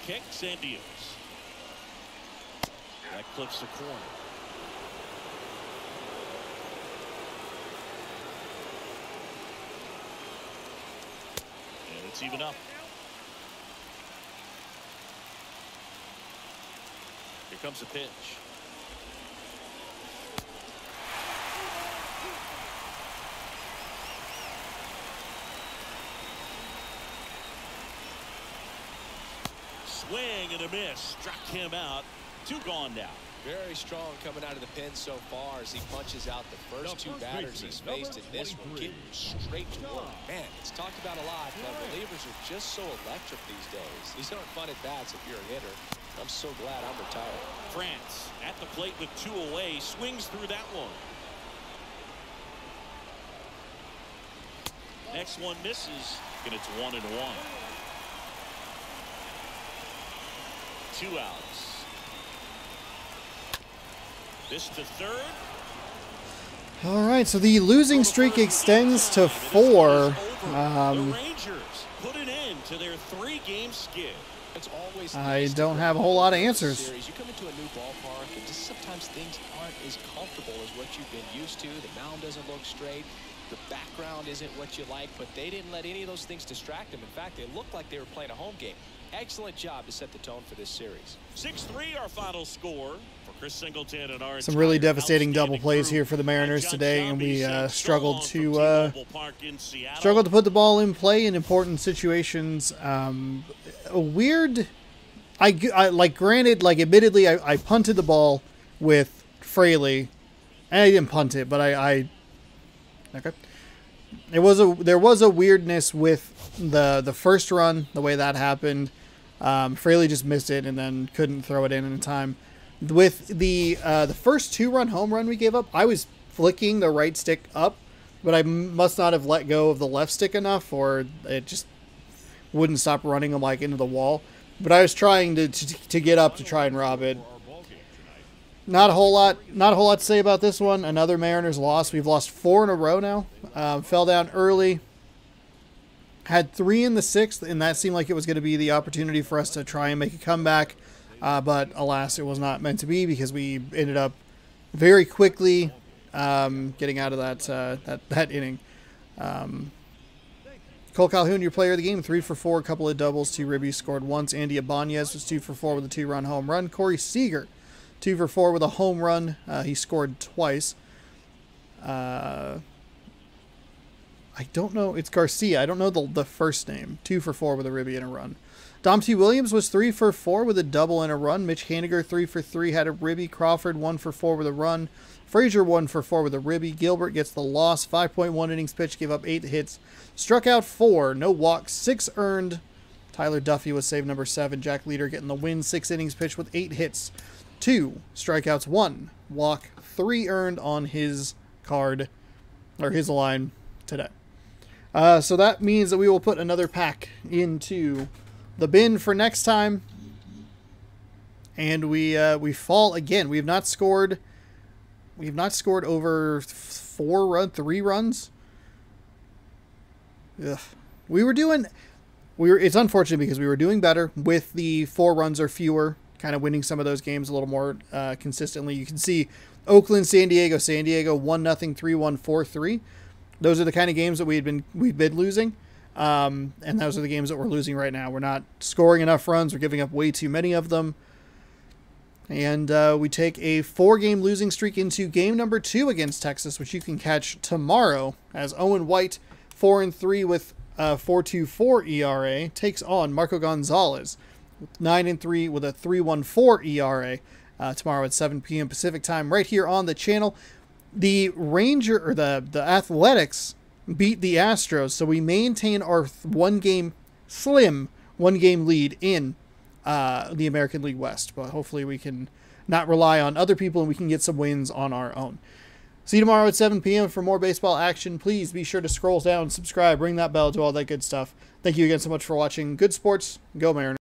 Kicks and deals. That clips the corner. And it's even up. Here comes a pitch. Swing and a miss. Struck him out. 2 gone now. Very strong coming out of the pen so far as he punches out the first 2 batters he's faced in this one, getting straight to work. Man, it's talked about a lot, but relievers are just so electric these days. These aren't fun at bats if you're a hitter. I'm so glad I'm retired. France at the plate with 2 away. Swings through that one. Next one misses, and it's 1-1. 2 outs. This to third. All right, so the losing streak extends to 4. The Rangers put an end to their 3-game skid. It's always I don't have a whole lot of answers. You come into a new ballpark and just sometimes things aren't as comfortable as what you've been used to. The mound doesn't look straight. The background isn't what you like, but they didn't let any of those things distract them. In fact, they looked like they were playing a home game. Excellent job to set the tone for this series. 6-3 our final score for Chris Singleton and our Some really devastating double plays here for the Mariners today, and we struggled to put the ball in play in important situations. A weird, like, granted, like, admittedly, I punted the ball with Fraley, and I didn't punt it, but okay. There was a weirdness with the first run, the way that happened. Fraley just missed it and then couldn't throw it in time. With the first 2-run home run we gave up, I was flicking the right stick up, but I must not have let go of the left stick enough, or it just wouldn't stop running them like into the wall. But I was trying to get up to try and rob it. Not a whole lot to say about this one. Another Mariners loss. We've lost 4 in a row now. Fell down early. Had 3 in the 6th, and that seemed like it was going to be the opportunity for us to try and make a comeback. But alas, it was not meant to be, because we ended up very quickly getting out of that inning. Cole Calhoun, your player of the game, 3 for 4, a couple of doubles, 2 ribbies, scored once. Andy Ibanez was 2 for 4 with a 2-run home run. Corey Seager, 2 for 4 with a home run. He scored twice. I don't know. It's Garcia. I don't know the first name. 2 for 4 with a ribby and a run. Dom T. Williams was 3 for 4 with a double and a run. Mitch Haniger, 3 for 3, had a ribby. Crawford, 1 for 4 with a run. Frazier, 1 for 4 with a ribby. Gilbert gets the loss. 5.1 innings pitched, gave up 8 hits. Struck out 4, no walks, 6 earned. Tyler Duffy was save number 7. Jack Leader getting the win. 6 innings pitched with 8 hits. 2 strikeouts, 1 walk, 3 earned on his card, or his line today. So that means that we will put another pack into the bin for next time. And we fall again. We have not scored over 3 runs. Ugh. It's unfortunate because we were doing better with the 4 runs or fewer, kind of winning some of those games a little more consistently. You can see Oakland, San Diego, 1-0, 3-1, 4-3. Those are the kind of games that we've been losing, and those are the games that we're losing right now. We're not scoring enough runs. We're giving up way too many of them. And we take a 4-game losing streak into game number 2 against Texas, which you can catch tomorrow, as Owen White, 4-3 with 4.24 ERA, takes on Marco Gonzalez, 9-3 with a 3.14 ERA, tomorrow at 7 p.m. Pacific time, right here on the channel. The the Athletics beat the Astros, so we maintain our slim 1-game lead in the American League West. But hopefully we can not rely on other people and we can get some wins on our own. See you tomorrow at 7 p.m. for more baseball action. Please be sure to scroll down, subscribe, ring that bell, do all that good stuff. Thank you again so much for watching. Good sports. Go Mariners.